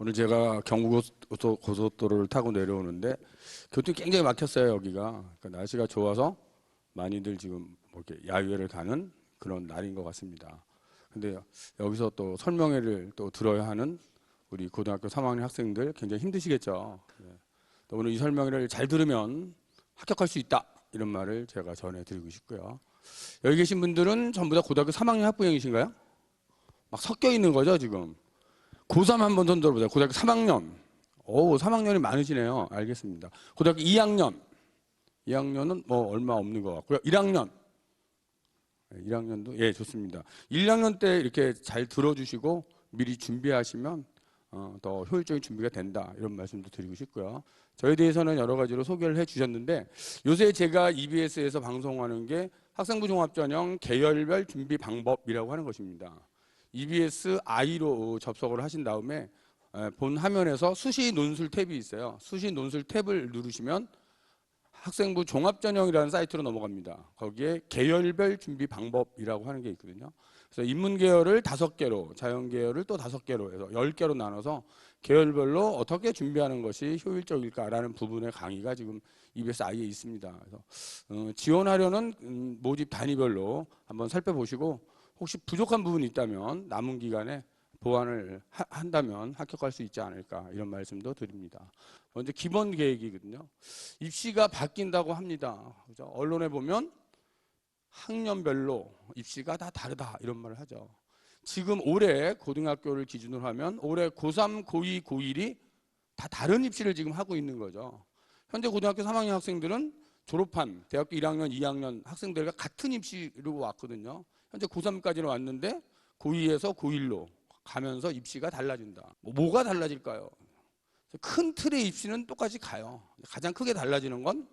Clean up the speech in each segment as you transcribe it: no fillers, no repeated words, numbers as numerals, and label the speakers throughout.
Speaker 1: 오늘 제가 경부고속도로를 타고 내려오는데 교통이 굉장히 막혔어요. 여기가. 그러니까 날씨가 좋아서 많이들 지금 뭐 이렇게 야유회를 가는 그런 날인 것 같습니다. 근데 여기서 또 설명회를 또 들어야 하는 우리 고등학교 3학년 학생들 굉장히 힘드시겠죠. 오늘 이 설명회를 잘 들으면 합격할 수 있다, 이런 말을 제가 전해드리고 싶고요. 여기 계신 분들은 전부 다 고등학교 3학년 학부형이신가요? 막 섞여 있는 거죠 지금. 고3 한번 손 들어보세요. 고등학교 3학년. 오, 3학년이 많으시네요. 알겠습니다. 고등학교 2학년. 2학년은 뭐 얼마 없는 것 같고요. 1학년. 1학년도 예, 좋습니다. 1학년 때 이렇게 잘 들어주시고 미리 준비하시면 더 효율적인 준비가 된다, 이런 말씀도 드리고 싶고요. 저에 대해서는 여러 가지로 소개를 해주셨는데, 요새 제가 EBS에서 방송하는 게 학생부 종합전형 계열별 준비 방법이라고 하는 것입니다. EBS I로 접속을 하신 다음에 본 화면에서 수시 논술 탭이 있어요. 수시 논술 탭을 누르시면 학생부 종합전형이라는 사이트로 넘어갑니다. 거기에 계열별 준비 방법이라고 하는 게 있거든요. 그래서 인문 계열을 5개로, 자연 계열을 또 5개로 해서 10개로 나눠서 계열별로 어떻게 준비하는 것이 효율적일까라는 부분의 강의가 지금 EBS I에 있습니다. 그래서 지원하려는 모집 단위별로 한번 살펴보시고, 혹시 부족한 부분이 있다면 남은 기간에 보완을 한다면 합격할 수 있지 않을까, 이런 말씀도 드립니다. 먼저 기본 계획이거든요. 입시가 바뀐다고 합니다. 그죠? 언론에 보면 학년별로 입시가 다 다르다, 이런 말을 하죠. 지금 올해 고등학교를 기준으로 하면 올해 고3, 고2, 고1이 다 다른 입시를 지금 하고 있는 거죠. 현재 고등학교 3학년 학생들은 졸업한 대학교 1학년, 2학년 학생들과 같은 입시로 왔거든요. 현재 고3까지는 왔는데 고2에서 고1로 가면서 입시가 달라진다. 뭐가 달라질까요? 큰 틀의 입시는 똑같이 가요. 가장 크게 달라지는 건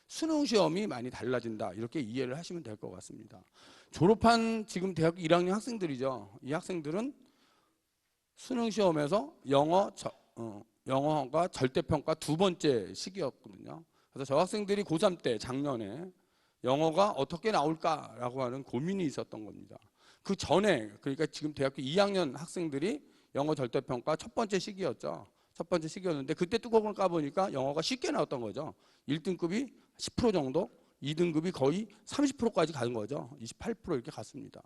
Speaker 1: 수능 시험이 많이 달라진다, 이렇게 이해를 하시면 될 것 같습니다. 졸업한 지금 대학교 1학년 학생들이죠. 이 학생들은 수능 시험에서 영어가 절대평가 2번째 시기였거든요. 그래서 저 학생들이 고3 때 작년에 영어가 어떻게 나올까라고 하는 고민이 있었던 겁니다. 그 전에, 그러니까 지금 대학교 2학년 학생들이 영어 절대평가 첫 번째 시기였죠. 첫 번째 시기였는데 그때 뚜껑을 까보니까 영어가 쉽게 나왔던 거죠. 1등급이 10% 정도, 2등급이 거의 30%까지 간 거죠. 28% 이렇게 갔습니다.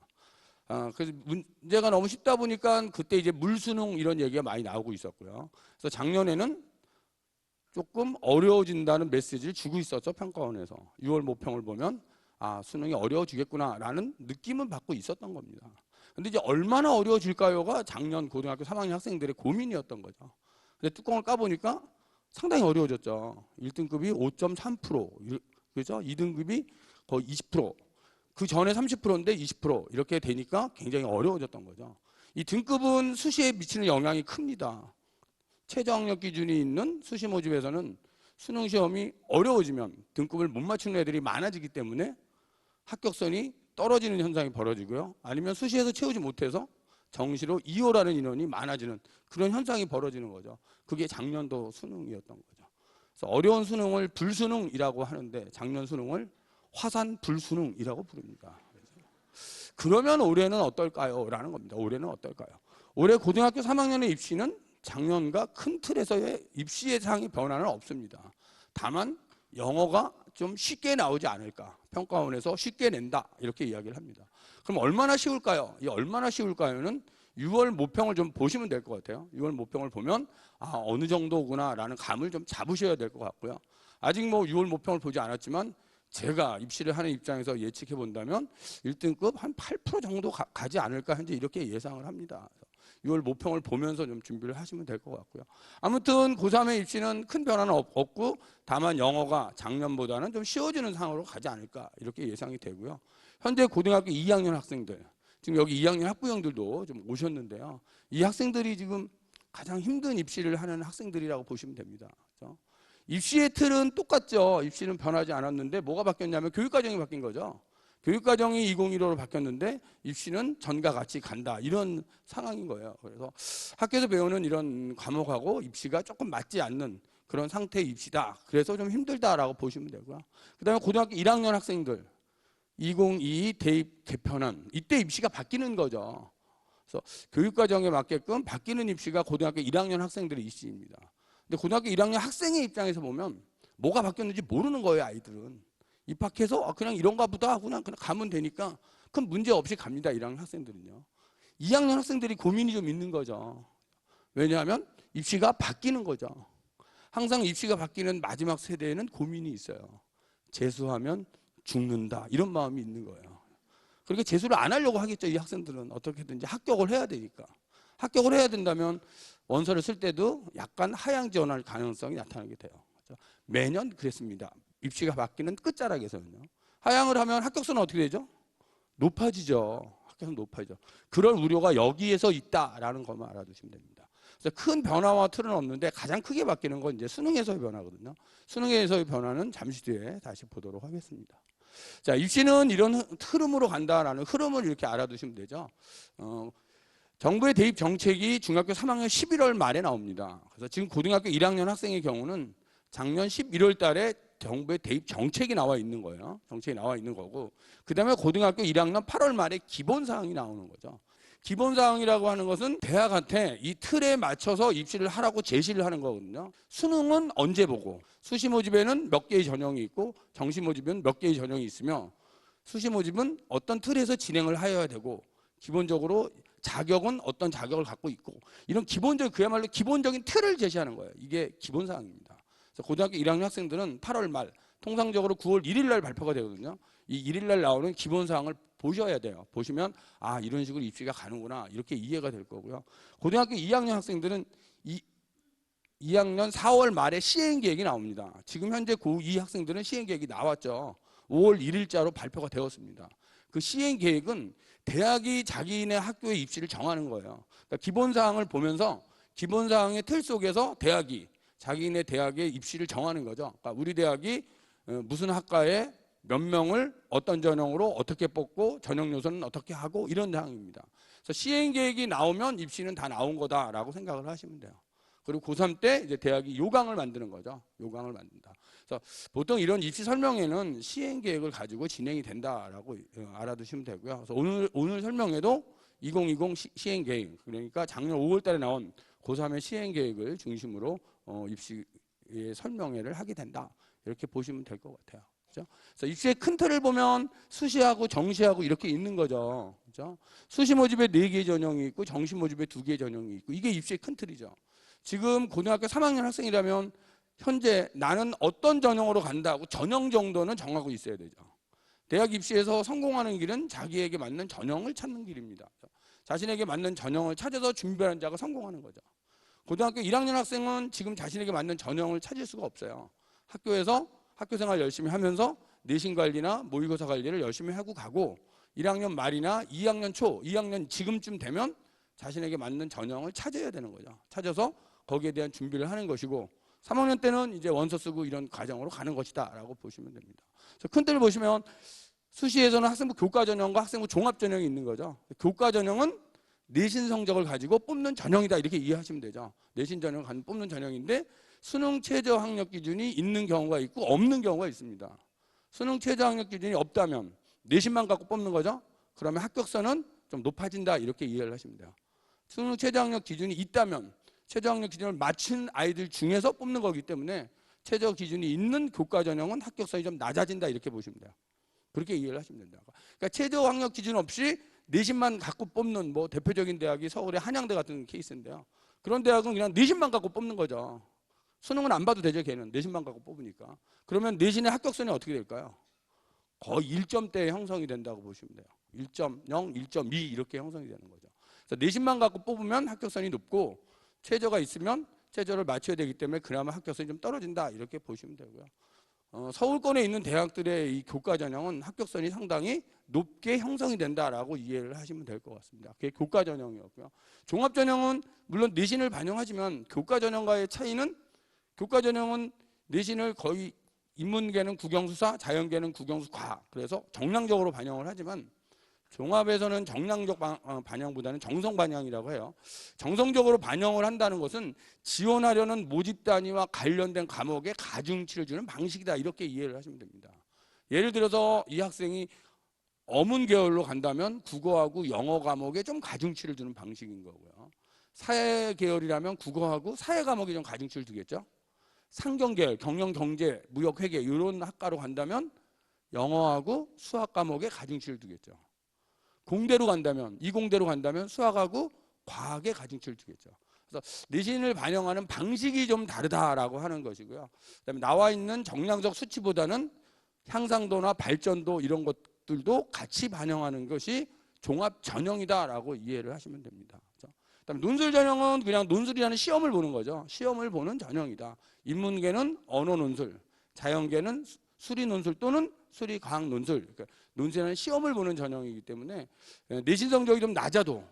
Speaker 1: 그래서 문제가 너무 쉽다 보니까 그때 이제 물수능 이런 얘기가 많이 나오고 있었고요. 그래서 작년에는 조금 어려워진다는 메시지를 주고 있었죠, 평가원에서. 6월 모평을 보면 수능이 어려워지겠구나 라는 느낌은 받고 있었던 겁니다. 근데 이제 얼마나 어려워질까요가 작년 고등학교 3학년 학생들의 고민이었던 거죠. 근데 뚜껑을 까보니까 상당히 어려워졌죠. 1등급이 5.3%, 그죠? 2등급이 거의 20%, 그 전에 30%인데 20% 이렇게 되니까 굉장히 어려워졌던 거죠. 이 등급은 수시에 미치는 영향이 큽니다. 최저학력 기준이 있는 수시 모집에서는 수능 시험이 어려워지면 등급을 못 맞추는 애들이 많아지기 때문에 합격선이 떨어지는 현상이 벌어지고요. 아니면 수시에서 채우지 못해서 정시로 2호라는 인원이 많아지는 그런 현상이 벌어지는 거죠. 그게 작년도 수능이었던 거죠. 그래서 어려운 수능을 불수능이라고 하는데 작년 수능을 화산 불수능이라고 부릅니다. 그러면 올해는 어떨까요? 라는 겁니다. 올해는 어떨까요? 올해 고등학교 3학년의 입시는 작년과 큰 틀에서의 입시 예상이 변화는 없습니다. 다만 영어가 좀 쉽게 나오지 않을까, 평가원에서 쉽게 낸다, 이렇게 이야기를 합니다. 그럼 얼마나 쉬울까요? 이 얼마나 쉬울까요는 6월 모평을 좀 보시면 될 것 같아요. 6월 모평을 보면 어느 정도구나 라는 감을 좀 잡으셔야 될 것 같고요. 아직 뭐 6월 모평을 보지 않았지만 제가 입시를 하는 입장에서 예측해 본다면 1등급 한 8% 정도 가지 않을까 현재 이렇게 예상을 합니다. 6월 모평을 보면서 좀 준비를 하시면 될 것 같고요. 아무튼 고3의 입시는 큰 변화는 없고 다만 영어가 작년보다는 좀 쉬워지는 상황으로 가지 않을까, 이렇게 예상이 되고요. 현재 고등학교 2학년 학생들, 지금 여기 2학년 학부형들도 좀 오셨는데요. 이 학생들이 지금 가장 힘든 입시를 하는 학생들이라고 보시면 됩니다. 그렇죠? 입시의 틀은 똑같죠. 입시는 변하지 않았는데 뭐가 바뀌었냐면 교육과정이 바뀐 거죠. 교육과정이 2015로 바뀌었는데 입시는 전과 같이 간다, 이런 상황인 거예요. 그래서 학교에서 배우는 이런 과목하고 입시가 조금 맞지 않는 그런 상태의 입시다. 그래서 좀 힘들다라고 보시면 되고요. 그 다음에 고등학교 1학년 학생들 2022 대입 개편안, 이때 입시가 바뀌는 거죠. 그래서 교육과정에 맞게끔 바뀌는 입시가 고등학교 1학년 학생들의 입시입니다. 근데 고등학교 1학년 학생의 입장에서 보면 뭐가 바뀌었는지 모르는 거예요. 아이들은 입학해서 그냥 이런가 보다 하고 그냥 가면 되니까 큰 문제 없이 갑니다. 1학년 학생들은요. 2학년 학생들이 고민이 좀 있는 거죠. 왜냐하면 입시가 바뀌는 거죠. 항상 입시가 바뀌는 마지막 세대에는 고민이 있어요. 재수하면 죽는다 이런 마음이 있는 거예요. 그렇게 재수를 안 하려고 하겠죠. 이 학생들은 어떻게든지 합격을 해야 되니까. 합격을 해야 된다면 원서를 쓸 때도 약간 하향 지원할 가능성이 나타나게 돼요. 매년 그랬습니다. 입시가 바뀌는 끝자락에서는요. 하향을 하면 합격수는 어떻게 되죠? 높아지죠. 합격수는 높아지죠. 그럴 우려가 여기에서 있다라는 것만 알아두시면 됩니다. 그래서 큰 변화와 틀은 없는데 가장 크게 바뀌는 건 이제 수능에서의 변화거든요. 수능에서의 변화는 잠시 뒤에 다시 보도록 하겠습니다. 자, 입시는 이런 흐름으로 간다라는 흐름을 이렇게 알아두시면 되죠. 정부의 대입 정책이 중학교 3학년 11월 말에 나옵니다. 그래서 지금 고등학교 1학년 학생의 경우는 작년 11월 달에 정부의 대입 정책이 나와 있는 거예요. 정책이 나와 있는 거고, 그 다음에 고등학교 1학년 8월 말에 기본사항이 나오는 거죠. 기본사항이라고 하는 것은 대학한테 이 틀에 맞춰서 입시를 하라고 제시를 하는 거거든요. 수능은 언제 보고, 수시 모집에는 몇 개의 전형이 있고 정시 모집에는 몇 개의 전형이 있으며, 수시 모집은 어떤 틀에서 진행을 하여야 되고, 기본적으로 자격은 어떤 자격을 갖고 있고, 이런 기본적, 그야말로 기본적인 틀을 제시하는 거예요. 이게 기본사항입니다. 그래서 고등학교 1학년 학생들은 8월 말, 통상적으로 9월 1일 날 발표가 되거든요. 이 1일 날 나오는 기본사항을 보셔야 돼요. 보시면 아, 이런 식으로 입시가 가는구나, 이렇게 이해가 될 거고요. 고등학교 2학년 학생들은 2학년 4월 말에 시행계획이 나옵니다. 지금 현재 고2 학생들은 시행계획이 나왔죠. 5월 1일자로 발표가 되었습니다. 그 시행계획은 대학이 자기네 학교의 입시를 정하는 거예요. 그러니까 기본사항을 보면서 기본사항의 틀 속에서 대학이 자기네 대학의 입시를 정하는 거죠. 그러니까 우리 대학이 무슨 학과에 몇 명을 어떤 전형으로 어떻게 뽑고 전형 요소는 어떻게 하고, 이런 사항입니다. 그래서 시행계획이 나오면 입시는 다 나온 거다라고 생각을 하시면 돼요. 그리고 고3 때 이제 대학이 요강을 만드는 거죠. 요강을 만든다. 그래서 보통 이런 입시 설명회는 시행계획을 가지고 진행이 된다라고 알아두시면 되고요. 그래서 오늘 설명회도 2020 시행계획, 그러니까 작년 5월 달에 나온 고3의 시행계획을 중심으로 입시의 설명회를 하게 된다, 이렇게 보시면 될 것 같아요. 그렇죠? 그래서 입시의 큰 틀을 보면 수시하고 정시하고 이렇게 있는 거죠. 그렇죠? 수시 모집에 4개의 전형이 있고 정시 모집에 2개의 전형이 있고, 이게 입시의 큰 틀이죠. 지금 고등학교 3학년 학생이라면 현재 나는 어떤 전형으로 간다고 전형 정도는 정하고 있어야 되죠. 대학 입시에서 성공하는 길은 자기에게 맞는 전형을 찾는 길입니다. 자신에게 맞는 전형을 찾아서 준비하는 자가 성공하는 거죠. 고등학교 1학년 학생은 지금 자신에게 맞는 전형을 찾을 수가 없어요. 학교에서 학교생활 열심히 하면서 내신 관리나 모의고사 관리를 열심히 하고 가고, 1학년 말이나 2학년 초, 2학년 지금쯤 되면 자신에게 맞는 전형을 찾아야 되는 거죠. 찾아서 거기에 대한 준비를 하는 것이고, 3학년 때는 이제 원서 쓰고 이런 과정으로 가는 것이다 라고 보시면 됩니다. 큰 틀을 보시면 수시에서는 학생부 교과 전형과 학생부 종합 전형이 있는 거죠. 교과 전형은 내신 성적을 가지고 뽑는 전형이다, 이렇게 이해하시면 되죠. 내신 전형을 가지고 뽑는 전형인데, 수능 최저 학력 기준이 있는 경우가 있고 없는 경우가 있습니다. 수능 최저 학력 기준이 없다면 내신만 갖고 뽑는 거죠. 그러면 합격선은 좀 높아진다, 이렇게 이해를 하시면 돼요. 수능 최저 학력 기준이 있다면 최저 학력 기준을 맞춘 아이들 중에서 뽑는 거기 때문에 최저 기준이 있는 교과 전형은 합격선이 좀 낮아진다, 이렇게 보시면 돼요. 그렇게 이해를 하시면 된다. 그러니까 최저 학력 기준 없이 내신만 갖고 뽑는 뭐 대표적인 대학이 서울의 한양대 같은 케이스인데요. 그런 대학은 그냥 내신만 갖고 뽑는 거죠. 수능은 안 봐도 되죠. 걔는 내신만 갖고 뽑으니까. 그러면 내신의 합격선이 어떻게 될까요? 거의 1점대에 형성이 된다고 보시면 돼요. 1.0, 1.2 이렇게 형성이 되는 거죠. 그래서 내신만 갖고 뽑으면 합격선이 높고, 최저가 있으면 최저를 맞춰야 되기 때문에 그나마 합격선이 좀 떨어진다, 이렇게 보시면 되고요. 서울권에 있는 대학들의 이 교과 전형은 합격선이 상당히 높게 형성이 된다라고 이해를 하시면 될 것 같습니다. 그게 교과 전형이었고요. 종합 전형은 물론 내신을 반영하지만 교과 전형과의 차이는, 교과 전형은 내신을 거의 인문계는 국영수사, 자연계는 국영수과, 그래서 정량적으로 반영을 하지만 종합에서는 정량적 반영보다는 정성 반영이라고 해요. 정성적으로 반영을 한다는 것은 지원하려는 모집 단위와 관련된 과목에 가중치를 주는 방식이다, 이렇게 이해를 하시면 됩니다. 예를 들어서 이 학생이 어문 계열로 간다면 국어하고 영어 과목에 좀 가중치를 두는 방식인 거고요. 사회 계열이라면 국어하고 사회 과목에 좀 가중치를 두겠죠. 상경 계열, 경영, 경제, 무역, 회계 이런 학과로 간다면 영어하고 수학 과목에 가중치를 두겠죠. 공대로 간다면, 이공대로 간다면 수학하고 과학에 가중치를 두겠죠. 그래서 내신을 반영하는 방식이 좀 다르다라고 하는 것이고요. 그다음에 나와 있는 정량적 수치보다는 향상도나 발전도 이런 것들도 같이 반영하는 것이 종합 전형이다라고 이해를 하시면 됩니다. 그다음에 논술 전형은 그냥 논술이라는 시험을 보는 거죠. 시험을 보는 전형이다. 인문계는 언어 논술, 자연계는 수리 논술 또는 수리 과학 논술. 그러니까 논술이라는 시험을 보는 전형이기 때문에 내신 성적이 좀 낮아도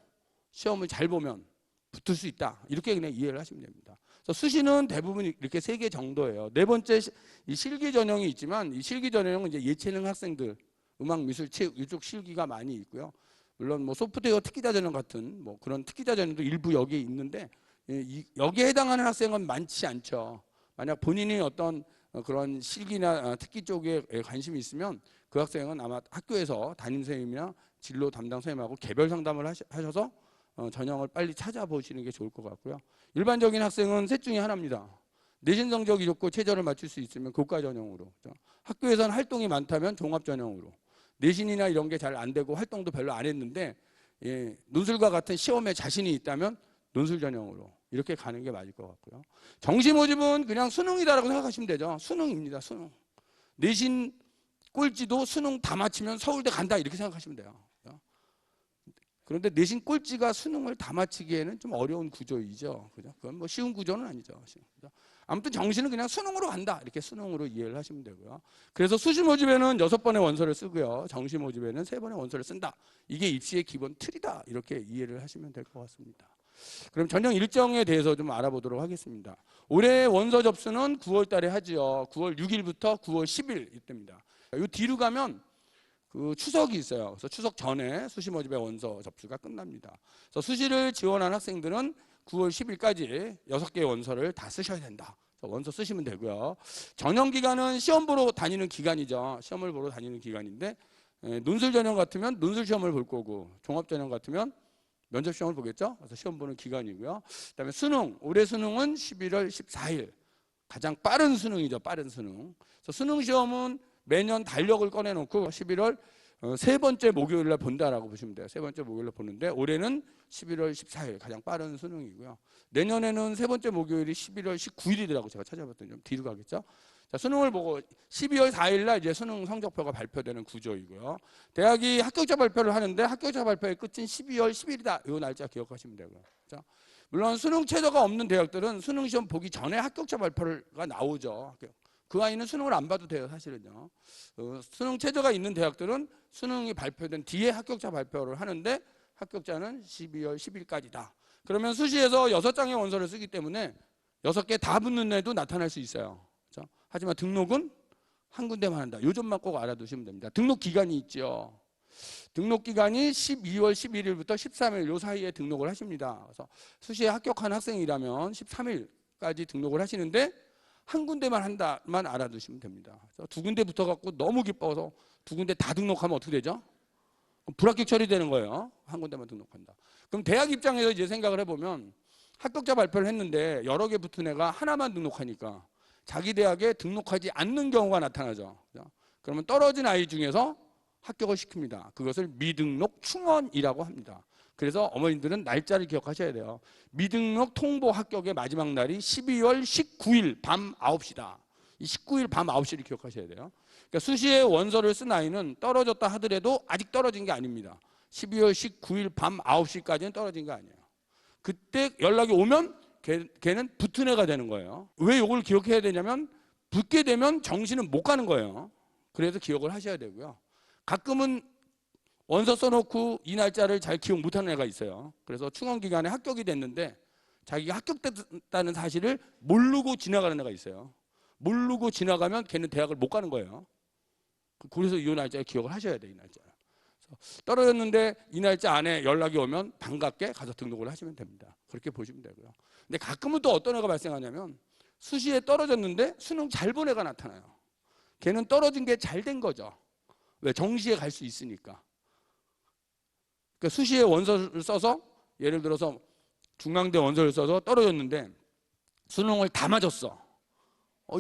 Speaker 1: 시험을 잘 보면 붙을 수 있다. 이렇게 그냥 이해를 하시면 됩니다. 그래서 수시는 대부분 이렇게 3개 정도예요. 네 번째 이 실기 전형이 있지만 이 실기 전형은 이제 예체능 학생들, 음악, 미술, 체육 이쪽 실기가 많이 있고요. 물론 뭐 소프트웨어 특기자 전형 같은 뭐 그런 특기자 전형도 일부 여기에 있는데 여기에 해당하는 학생은 많지 않죠. 만약 본인이 어떤 그런 실기나 특기 쪽에 관심이 있으면 그 학생은 아마 학교에서 담임 선생님이나 진로 담당 선생님하고 개별 상담을 하셔서 전형을 빨리 찾아보시는 게 좋을 것 같고요. 일반적인 학생은 셋 중에 하나입니다. 내신 성적이 좋고 최저를 맞출 수 있으면 교과 전형으로, 학교에서는 활동이 많다면 종합 전형으로, 내신이나 이런 게 잘 안 되고 활동도 별로 안 했는데 논술과 같은 시험에 자신이 있다면 논술 전형으로 이렇게 가는 게 맞을 것 같고요. 정시 모집은 그냥 수능이다라고 생각하시면 되죠. 수능입니다. 수능. 내신 꼴찌도 수능 다 마치면 서울대 간다 이렇게 생각하시면 돼요. 그런데 내신 꼴찌가 수능을 다 마치기에는 좀 어려운 구조이죠. 그죠? 그건 뭐 쉬운 구조는 아니죠. 아무튼 정시는 그냥 수능으로 간다. 이렇게 수능으로 이해를 하시면 되고요. 그래서 수시 모집에는 6번의 원서를 쓰고요. 정시 모집에는 3번의 원서를 쓴다. 이게 입시의 기본 틀이다. 이렇게 이해를 하시면 될 것 같습니다. 그럼 전형 일정에 대해서 좀 알아보도록 하겠습니다. 올해 원서 접수는 9월 달에 하죠. 9월 6일부터 9월 10일 이때입니다. 이 뒤로 가면 그 추석이 있어요. 그래서 추석 전에 수시 모집의 원서 접수가 끝납니다. 그래서 수시를 지원한 학생들은 9월 10일까지 6개의 원서를 다 쓰셔야 된다. 원서 쓰시면 되고요. 전형 기간은 시험 보러 다니는 기간이죠. 시험을 보러 다니는 기간인데 논술 전형 같으면 논술 시험을 볼 거고 종합 전형 같으면 면접 시험을 보겠죠. 그래서 시험 보는 기간이고요. 그다음에 수능, 올해 수능은 11월 14일 가장 빠른 수능이죠. 빠른 수능. 그래서 수능 시험은 매년 달력을 꺼내놓고 11월 세 번째 목요일날 본다라고 보시면 돼요. 세 번째 목요일날 보는데 올해는 11월 14일 가장 빠른 수능이고요. 내년에는 세 번째 목요일이 11월 19일이더라고 제가 찾아봤더니 좀 뒤로 가겠죠. 자, 수능을 보고 12월 4일날 이제 수능 성적표가 발표되는 구조이고요. 대학이 합격자 발표를 하는데 합격자 발표의 끝은 12월 10일이다. 이 날짜 기억하시면 되고요. 자, 물론 수능 최저가 없는 대학들은 수능 시험 보기 전에 합격자 발표가 나오죠. 그 아이는 수능을 안 봐도 돼요, 사실은요. 수능 최저가 있는 대학들은 수능이 발표된 뒤에 합격자 발표를 하는데 합격자는 12월 10일까지다. 그러면 수시에서 6장의 원서를 쓰기 때문에 6개 다 붙는 애도 나타날 수 있어요. 그렇죠? 하지만 등록은 한 군데만 한다. 요 점만 꼭 알아두시면 됩니다. 등록 기간이 있죠. 등록 기간이 12월 11일부터 13일 요 사이에 등록을 하십니다. 그래서 수시에 합격한 학생이라면 13일까지 등록을 하시는데 한 군데만 한다만 알아두시면 됩니다. 그래서 두 군데 붙어갖고 너무 기뻐서 두 군데 다 등록하면 어떻게 되죠? 불합격 처리되는 거예요. 한 군데만 등록한다. 그럼 대학 입장에서 이제 생각을 해보면 합격자 발표를 했는데 여러 개 붙은 애가 하나만 등록하니까 자기 대학에 등록하지 않는 경우가 나타나죠. 그러면 떨어진 아이 중에서 합격을 시킵니다. 그것을 미등록 충원이라고 합니다. 그래서 어머님들은 날짜를 기억하셔야 돼요. 미등록 통보 합격의 마지막 날이 12월 19일 밤 9시다. 이 19일 밤 9시를 기억하셔야 돼요. 그러니까 수시에 원서를 쓴 아이는 떨어졌다 하더라도 아직 떨어진 게 아닙니다. 12월 19일 밤 9시까지는 떨어진 게 아니에요. 그때 연락이 오면 걔는 붙은 애가 되는 거예요. 왜 이걸 기억해야 되냐면 붙게 되면 정시는 못 가는 거예요. 그래서 기억을 하셔야 되고요. 가끔은 원서 써놓고 이 날짜를 잘 기억 못하는 애가 있어요. 그래서 충원 기간에 합격이 됐는데 자기가 합격됐다는 사실을 모르고 지나가는 애가 있어요. 모르고 지나가면 걔는 대학을 못 가는 거예요. 그래서 이 날짜에 기억을 하셔야 돼요. 이 날짜. 떨어졌는데 이 날짜 안에 연락이 오면 반갑게 가서 등록을 하시면 됩니다. 그렇게 보시면 되고요. 근데 가끔은 또 어떤 애가 발생하냐면 수시에 떨어졌는데 수능 잘 본 애가 나타나요. 걔는 떨어진 게 잘 된 거죠. 왜? 정시에 갈 수 있으니까. 그러니까 수시에 원서를 써서 예를 들어서 중앙대 원서를 써서 떨어졌는데 수능을 다 맞았어.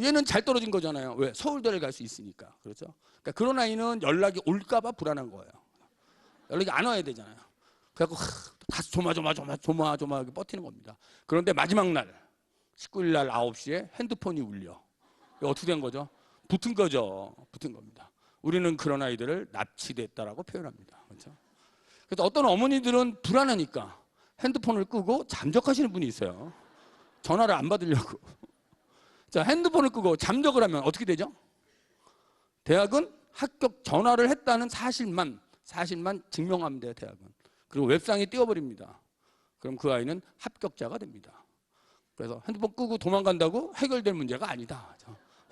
Speaker 1: 얘는 잘 떨어진 거잖아요. 왜? 서울대를 갈 수 있으니까. 그렇죠? 그러니까 그런 아이는 연락이 올까봐 불안한 거예요. 연락이 안 와야 되잖아요. 그래갖고 다시 조마 이렇게 버티는 겁니다. 그런데 마지막 날 19일 날 9시에 핸드폰이 울려. 어떻게 된 거죠? 붙은 거죠. 붙은 겁니다. 우리는 그런 아이들을 납치됐다라고 표현합니다. 그렇죠? 그래서 어떤 어머니들은 불안하니까 핸드폰을 끄고 잠적하시는 분이 있어요. 전화를 안 받으려고. 자, 핸드폰을 끄고 잠적을 하면 어떻게 되죠? 대학은 합격 전화를 했다는 사실만 증명하면 돼요, 대학은. 그리고 웹상에 띄워버립니다. 그럼 그 아이는 합격자가 됩니다. 그래서 핸드폰 끄고 도망간다고 해결될 문제가 아니다.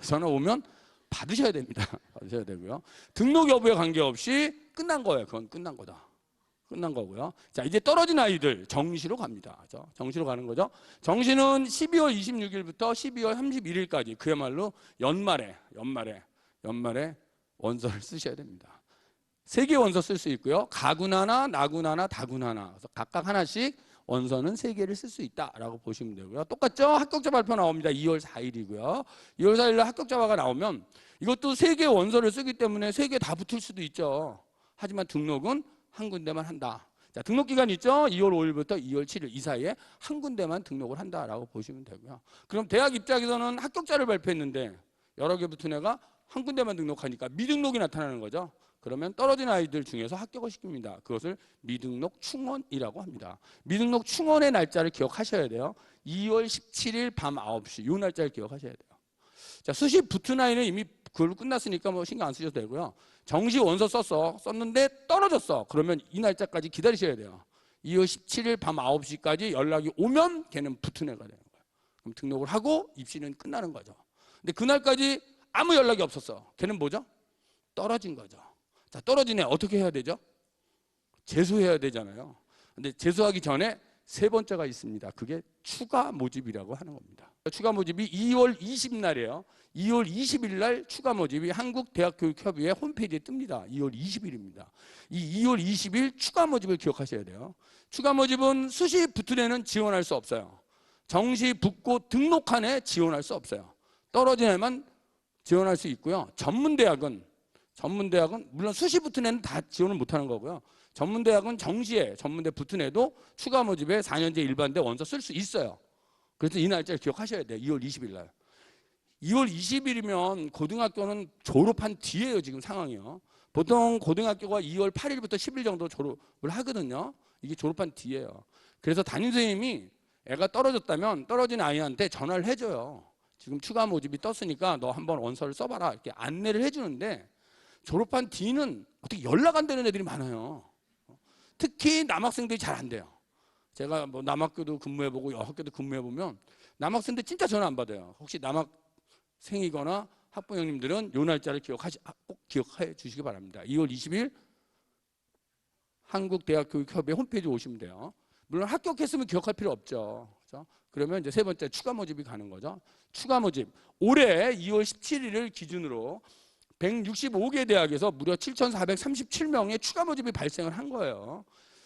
Speaker 1: 전화 오면 받으셔야 됩니다. 받으셔야 되고요. 등록 여부에 관계없이 끝난 거예요. 그건 끝난 거다. 끝난 거고요. 자, 이제 떨어진 아이들 정시로 갑니다. 그렇죠? 정시로 가는 거죠. 정시는 12월 26일부터 12월 31일까지 그야말로 연말에 원서를 쓰셔야 됩니다. 3개 원서 쓸 수 있고요. 가군 하나, 나군 하나, 다군 하나. 그래서 각각 하나씩 원서는 3개를 쓸 수 있다라고 보시면 되고요. 똑같죠? 합격자 발표 나옵니다. 2월 4일이고요. 2월 4일날 합격자가 나오면 이것도 3개 원서를 쓰기 때문에 3개 다 붙을 수도 있죠. 하지만 등록은 한 군데만 한다. 자, 등록 기간이 있죠? 2월 5일부터 2월 7일 이 사이에 한 군데만 등록을 한다라고 보시면 되고요. 그럼 대학 입장에서는 합격자를 발표했는데 여러 개 붙은 애가 한 군데만 등록하니까 미등록이 나타나는 거죠. 그러면 떨어진 아이들 중에서 합격을 시킵니다. 그것을 미등록 충원이라고 합니다. 미등록 충원의 날짜를 기억하셔야 돼요. 2월 17일 밤 9시 이 날짜를 기억하셔야 돼요. 자, 수시 붙은 아이는 이미 그걸로 끝났으니까 뭐 신경 안 쓰셔도 되고요. 정시 원서 썼는데 떨어졌어. 그러면 이 날짜까지 기다리셔야 돼요. 2월 17일 밤 9시까지 연락이 오면 걔는 붙은 애가 되는 거예요. 그럼 등록을 하고 입시는 끝나는 거죠. 근데 그날까지 아무 연락이 없었어. 걔는 뭐죠? 떨어진 거죠. 자, 떨어진 애 어떻게 해야 되죠? 재수해야 되잖아요. 근데 재수하기 전에 3번째가 있습니다. 그게 추가 모집이라고 하는 겁니다. 추가 모집이 2월 20날이에요. 2월 20일 날 추가 모집이 한국대학교육협의회 홈페이지에 뜹니다. 2월 20일입니다. 이 2월 20일 추가 모집을 기억하셔야 돼요. 추가 모집은 수시 붙은 애는 지원할 수 없어요. 정시 붙고 등록한 애 지원할 수 없어요. 떨어진 애만 지원할 수 있고요. 전문대학은 물론 수시 붙은 애는 다 지원을 못하는 거고요. 전문대학은 정시에 전문대 붙은 애도 추가 모집에 4년제 일반대 원서 쓸 수 있어요. 그래서 이 날짜를 기억하셔야 돼요. 2월 20일 날. 2월 20일이면 고등학교는 졸업한 뒤에요. 지금 상황이요. 보통 고등학교가 2월 8일부터 10일 정도 졸업을 하거든요. 이게 졸업한 뒤에요. 그래서 담임선생님이 애가 떨어졌다면 떨어진 아이한테 전화를 해줘요. 지금 추가 모집이 떴으니까 너 한번 원서를 써봐라. 이렇게 안내를 해주는데 졸업한 뒤는 어떻게 연락 안 되는 애들이 많아요. 특히 남학생들이 잘 안 돼요. 제가 뭐 남학교도 근무해보고 여학교도 근무해보면 남학생들 진짜 전화 안 받아요. 혹시 남학생이거나 학부형님들은 요 날짜를 꼭 기억해 주시기 바랍니다. 2월 20일 한국대학교육협의회 홈페이지 오시면 돼요. 물론 합격했으면 기억할 필요 없죠. 그렇죠? 그러면 이제 3번째 추가 모집이 가는 거죠. 추가 모집. 올해 2월 17일을 기준으로 165개 대학에서 무려 7,437명의 추가 모집이 발생을 한 거예요.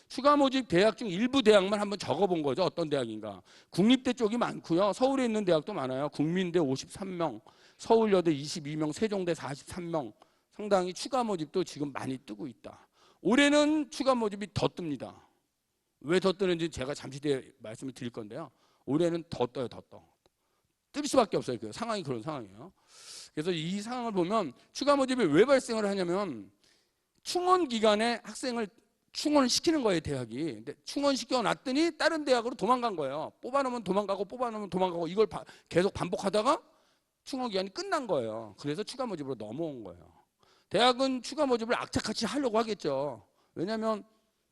Speaker 1: 추가 모집 대학 중 일부 대학만 한번 적어본 거죠. 어떤 대학인가. 국립대 쪽이 많고요. 서울에 있는 대학도 많아요. 국민대 53명, 서울여대 22명, 세종대 43명. 상당히 추가 모집도 지금 많이 뜨고 있다. 올해는 추가 모집이 더 뜹니다. 왜 더 뜨는지 제가 잠시 뒤에 말씀을 드릴 건데요. 올해는 더 떠요. 더 떠. 뜰 수밖에 없어요. 그 상황이 그런 상황이에요. 그래서 이 상황을 보면 추가 모집이 왜 발생을 하냐면 충원 기간에 학생을 충원을 시키는 거예요. 대학이. 근데 충원시켜 놨더니 다른 대학으로 도망간 거예요. 뽑아놓으면 도망가고 이걸 계속 반복하다가 충원 기간이 끝난 거예요. 그래서 추가 모집으로 넘어온 거예요. 대학은 추가 모집을 악착같이 하려고 하겠죠. 왜냐하면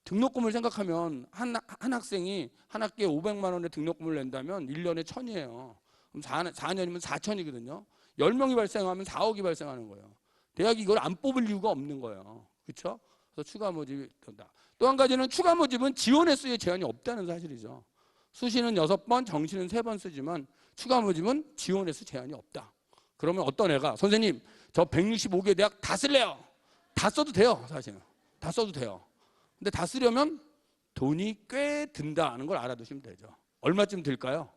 Speaker 1: 등록금을 생각하면 한 학생이 한 학기에 500만 원의 등록금을 낸다면 1년에 1,000이에요. 그럼 4년이면 4,000이거든요. 10명이 발생하면 4억이 발생하는 거예요. 대학이 이걸 안 뽑을 이유가 없는 거예요. 그렇죠? 그래서 추가 모집이 된다. 또 한 가지는 추가 모집은 지원 횟수에 제한이 없다는 사실이죠. 수시는 6번, 정시는 3번 쓰지만 추가 모집은 지원 횟수 제한이 없다. 그러면 어떤 애가 선생님 저 165개 대학 다 쓸래요. 다 써도 돼요. 사실은. 다 써도 돼요. 근데 다 쓰려면 돈이 꽤 든다는 걸 알아두시면 되죠. 얼마쯤 들까요?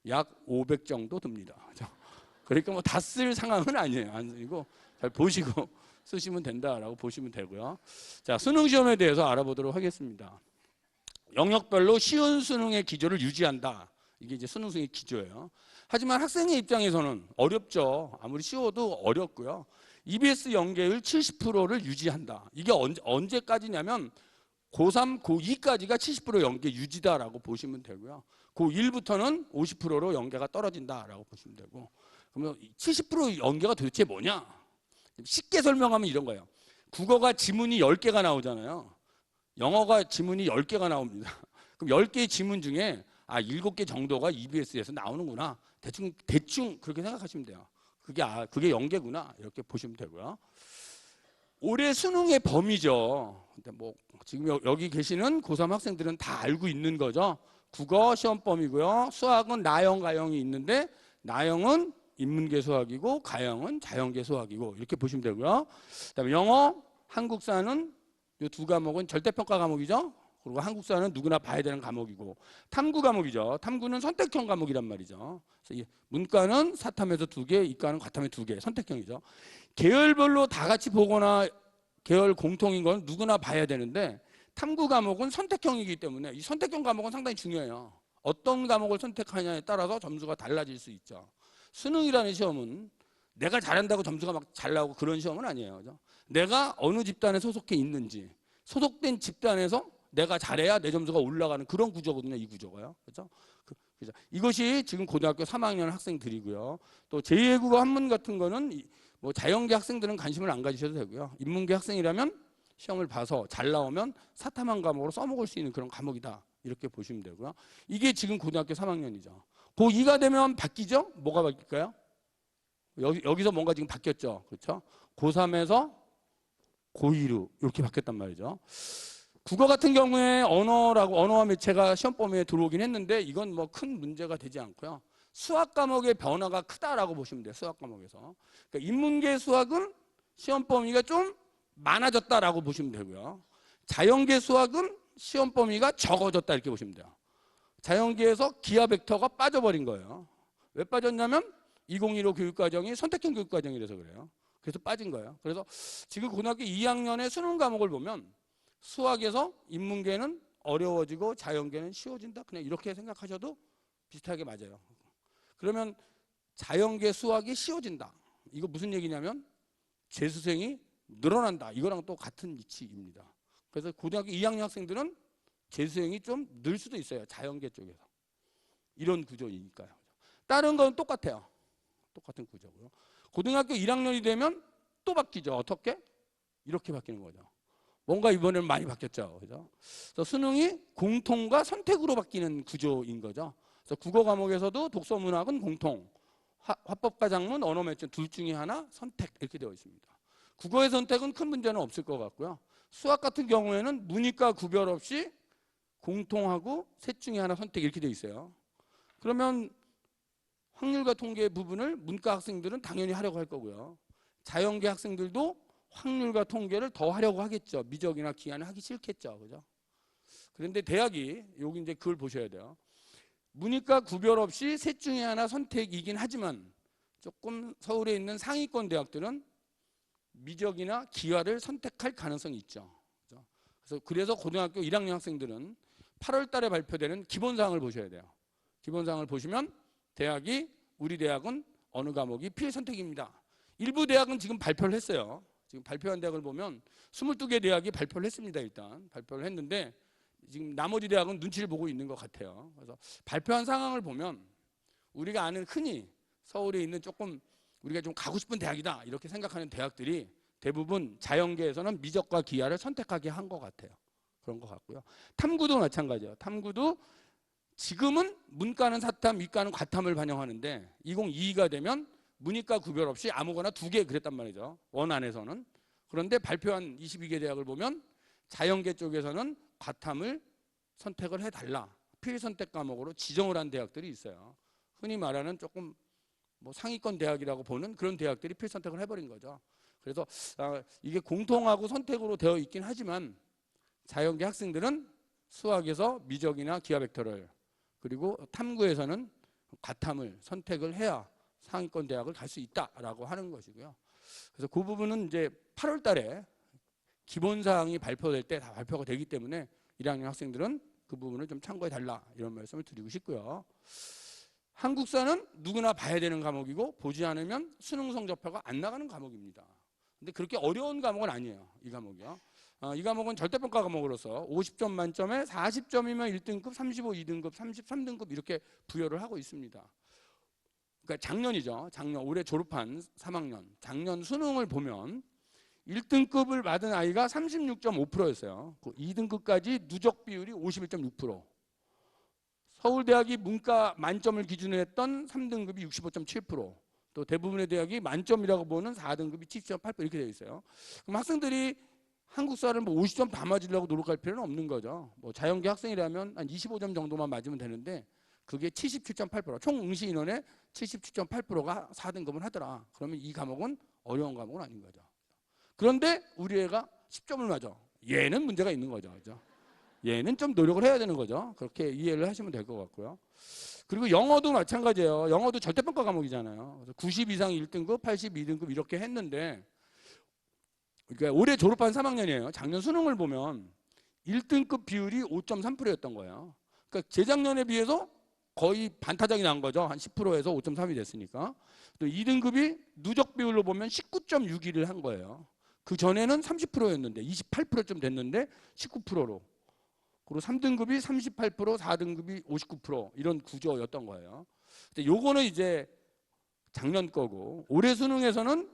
Speaker 1: 약 500 정도 듭니다. 그러니까 뭐 다 쓸 상황은 아니에요. 안 쓰고 잘 보시고 쓰시면 된다라고 보시면 되고요. 자, 수능 시험에 대해서 알아보도록 하겠습니다. 영역별로 쉬운 수능의 기조를 유지한다. 이게 이제 수능의 기조예요. 하지만 학생의 입장에서는 어렵죠. 아무리 쉬워도 어렵고요. EBS 연계율 70%를 유지한다. 이게 언제까지냐면 고3, 고2까지가 70% 연계 유지다라고 보시면 되고요. 고1부터는 50%로 연계가 떨어진다라고 보시면 되고, 그러면 70% 연계가 도대체 뭐냐? 쉽게 설명하면 이런 거예요. 국어가 지문이 10개가 나오잖아요. 영어가 지문이 10개가 나옵니다. 그럼 10개의 지문 중에 7개 정도가 EBS에서 나오는구나. 대충 그렇게 생각하시면 돼요. 그게 연계구나. 이렇게 보시면 되고요. 올해 수능의 범위죠. 근데 뭐 지금 여기 계시는 고3 학생들은 다 알고 있는 거죠. 국어 시험 범위고요. 수학은 나영, 가영이 있는데 나영은 인문계 수학이고 가영은 자연계 수학이고 이렇게 보시면 되고요. 그다음에 영어, 한국사는 이 두 과목은 절대평가 과목이죠. 그리고 한국사는 누구나 봐야 되는 과목이고 탐구 과목이죠. 탐구는 선택형 과목이란 말이죠. 그래서 문과는 사탐에서 2개, 이과는 과탐에 2개, 선택형이죠. 계열별로 다 같이 보거나 계열 공통인 건 누구나 봐야 되는데 탐구 과목은 선택형이기 때문에 이 선택형 과목은 상당히 중요해요. 어떤 과목을 선택하냐에 따라서 점수가 달라질 수 있죠. 수능이라는 시험은 내가 잘한다고 점수가 막 잘 나오고 그런 시험은 아니에요. 그죠? 내가 어느 집단에 소속해 있는지, 소속된 집단에서 내가 잘해야 내 점수가 올라가는 그런 구조거든요. 이 구조가요. 그렇죠? 그죠? 이것이 지금 고등학교 3학년 학생들이고요. 또 제2외국어 한문 같은 거는 뭐 자연계 학생들은 관심을 안 가지셔도 되고요. 인문계 학생이라면 시험을 봐서 잘 나오면 사탐한 과목으로 써먹을 수 있는 그런 과목이다. 이렇게 보시면 되고요. 이게 지금 고등학교 3학년이죠. 고2가 되면 바뀌죠? 뭐가 바뀔까요? 여기서 뭔가 지금 바뀌었죠. 그렇죠? 고3에서 고2로 이렇게 바뀌었단 말이죠. 국어 같은 경우에 언어와 매체가 시험 범위에 들어오긴 했는데 이건 뭐 큰 문제가 되지 않고요. 수학 과목의 변화가 크다라고 보시면 돼요. 수학 과목에서. 그러니까 인문계 수학은 시험 범위가 좀 많아졌다라고 보시면 되고요. 자연계 수학은 시험 범위가 적어졌다 이렇게 보시면 돼요. 자연계에서 기하 벡터가 빠져버린 거예요. 왜 빠졌냐면 2015 교육과정이 선택형 교육과정이라서 그래요. 그래서 빠진 거예요. 그래서 지금 고등학교 2학년의 수능 과목을 보면 수학에서 인문계는 어려워지고 자연계는 쉬워진다. 그냥 이렇게 생각하셔도 비슷하게 맞아요. 그러면 자연계 수학이 쉬워진다. 이거 무슨 얘기냐면 재수생이 늘어난다. 이거랑 또 같은 이치입니다. 그래서 고등학교 2학년 학생들은 재수생이 좀 늘 수도 있어요. 자연계 쪽에서. 이런 구조이니까요. 다른 건 똑같아요. 똑같은 구조고요. 고등학교 1학년이 되면 또 바뀌죠. 어떻게? 이렇게 바뀌는 거죠. 뭔가 이번에는 많이 바뀌었죠. 그죠? 그래서 수능이 공통과 선택으로 바뀌는 구조인 거죠. 그래서 국어 과목에서도 독서 문학은 공통, 화법과 작문, 언어 매체 둘 중에 하나 선택 이렇게 되어 있습니다. 국어의 선택은 큰 문제는 없을 것 같고요. 수학 같은 경우에는 문이과 구별 없이 공통하고 셋 중에 하나 선택 이렇게 되어 있어요. 그러면 확률과 통계 부분을 문과 학생들은 당연히 하려고 할 거고요. 자연계 학생들도 확률과 통계를 더 하려고 하겠죠. 미적이나 기하는 하기 싫겠죠. 그죠? 그런데 대학이 여기 이제 그걸 보셔야 돼요. 문이과 구별 없이 셋 중에 하나 선택이긴 하지만 조금 서울에 있는 상위권 대학들은 미적이나 기하를 선택할 가능성이 있죠. 그래서 고등학교 1학년 학생들은 8월 달에 발표되는 기본사항을 보셔야 돼요. 기본사항을 보시면 우리 대학은 어느 과목이 필선택입니다. 일부 대학은 지금 발표를 했어요. 지금 발표한 대학을 보면 22개 대학이 발표를 했습니다. 일단 발표를 했는데 지금 나머지 대학은 눈치를 보고 있는 것 같아요. 그래서 발표한 상황을 보면 우리가 아는 흔히 서울에 있는 조금 우리가 좀 가고 싶은 대학이다 이렇게 생각하는 대학들이 대부분 자연계에서는 미적과 기하를 선택하게 한 것 같아요. 그런 것 같고요. 탐구도 마찬가지예요. 탐구도 지금은 문과는 사탐, 이과는 과탐을 반영하는데 2022가 되면 문이과 구별 없이 아무거나 2개 그랬단 말이죠. 원 안에서는. 그런데 발표한 22개 대학을 보면 자연계 쪽에서는 과탐을 선택을 해달라. 필선택 과목으로 지정을 한 대학들이 있어요. 흔히 말하는 조금 뭐 상위권 대학이라고 보는 그런 대학들이 필선택을 해버린 거죠. 그래서 이게 공통하고 선택으로 되어 있긴 하지만 자연계 학생들은 수학에서 미적이나 기하 벡터를, 그리고 탐구에서는 과탐을 선택을 해야 상위권 대학을 갈 수 있다라고 하는 것이고요. 그래서 그 부분은 이제 8월 달에 기본 사항이 발표될 때 다 발표가 되기 때문에 1학년 학생들은 그 부분을 좀 참고해 달라, 이런 말씀을 드리고 싶고요. 한국사는 누구나 봐야 되는 과목이고 보지 않으면 수능 성적표가 안 나가는 과목입니다. 근데 그렇게 어려운 과목은 아니에요, 이 과목이요. 이 과목은 절대평가 과목으로서 50점 만점에 40점이면 1등급, 35 2등급, 33등급 이렇게 부여를 하고 있습니다. 그러니까 작년이죠. 작년 올해 졸업한 3학년 작년 수능을 보면 1등급을 받은 아이가 36.5%였어요. 2등급까지 누적 비율이 51.6%. 서울대학이 문과 만점을 기준으로 했던 3등급이 65.7%. 또 대부분의 대학이 만점이라고 보는 4등급이 70.8% 이렇게 되어 있어요. 그럼 학생들이 한국사를 뭐 50점 다 맞으려고 노력할 필요는 없는 거죠. 뭐 자연계 학생이라면 한 25점 정도만 맞으면 되는데 그게 77.8%, 총 응시 인원의 77.8%가 4등급을 하더라. 그러면 이 과목은 어려운 과목은 아닌 거죠. 그런데 우리 애가 10점을 맞아. 얘는 문제가 있는 거죠. 그죠? 얘는 좀 노력을 해야 되는 거죠. 그렇게 이해를 하시면 될 것 같고요. 그리고 영어도 마찬가지예요. 영어도 절대평가 과목이잖아요. 그래서 90 이상 1등급, 82등급 이렇게 했는데, 그러니까 올해 졸업한 3학년이에요. 작년 수능을 보면 1등급 비율이 5.3%였던 거예요. 그러니까 재작년에 비해서 거의 반타작이 난 거죠. 한 10%에서 5.3이 됐으니까. 또 2등급이 누적 비율로 보면 19.61을 한 거예요. 그 전에는 30%였는데 28%쯤 됐는데 19%로. 그리고 3등급이 38%, 4등급이 59% 이런 구조였던 거예요. 근데 요거는 이제 작년 거고 올해 수능에서는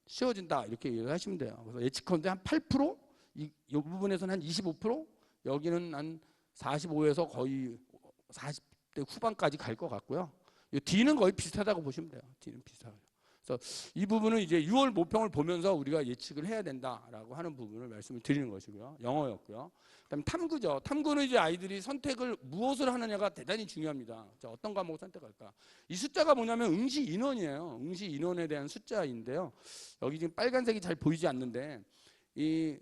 Speaker 1: 쉬워진다 이렇게 이해하시면 돼요. 그래서 예측컨대 한 8%, 이 부분에서는 한 25%, 여기는 한 45에서 거의 40대 후반까지 갈 것 같고요. 이 D는 거의 비슷하다고 보시면 돼요. D는 비슷하고. 그래서 이 부분은 이제 6월 모평을 보면서 우리가 예측을 해야 된다라고 하는 부분을 말씀을 드리는 것이고요. 영어였고요. 그다음에 탐구죠. 탐구는 이제 아이들이 선택을 무엇을 하느냐가 대단히 중요합니다. 자, 어떤 과목을 선택할까? 이 숫자가 뭐냐면 응시 인원이에요. 응시 인원에 대한 숫자인데요. 여기 지금 빨간색이 잘 보이지 않는데 이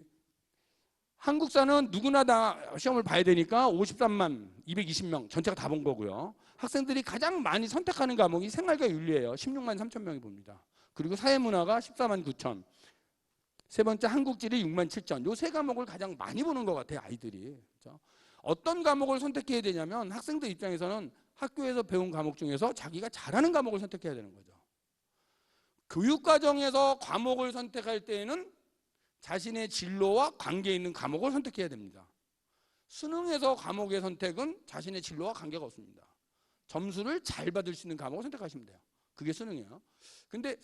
Speaker 1: 한국사는 누구나 다 시험을 봐야 되니까 53만 220명 전체가 다 본 거고요. 학생들이 가장 많이 선택하는 과목이 생활과 윤리예요. 16만 3천 명이 봅니다. 그리고 사회문화가 14만 9천. 세 번째 한국지리 6만 7천. 요 세 과목을 가장 많이 보는 것 같아요, 아이들이. 그렇죠? 어떤 과목을 선택해야 되냐면 학생들 입장에서는 학교에서 배운 과목 중에서 자기가 잘하는 과목을 선택해야 되는 거죠. 교육과정에서 과목을 선택할 때에는 자신의 진로와 관계 있는 과목을 선택해야 됩니다. 수능에서 과목의 선택은 자신의 진로와 관계가 없습니다. 점수를 잘 받을 수 있는 과목을 선택하시면 돼요. 그게 수능이에요. 근데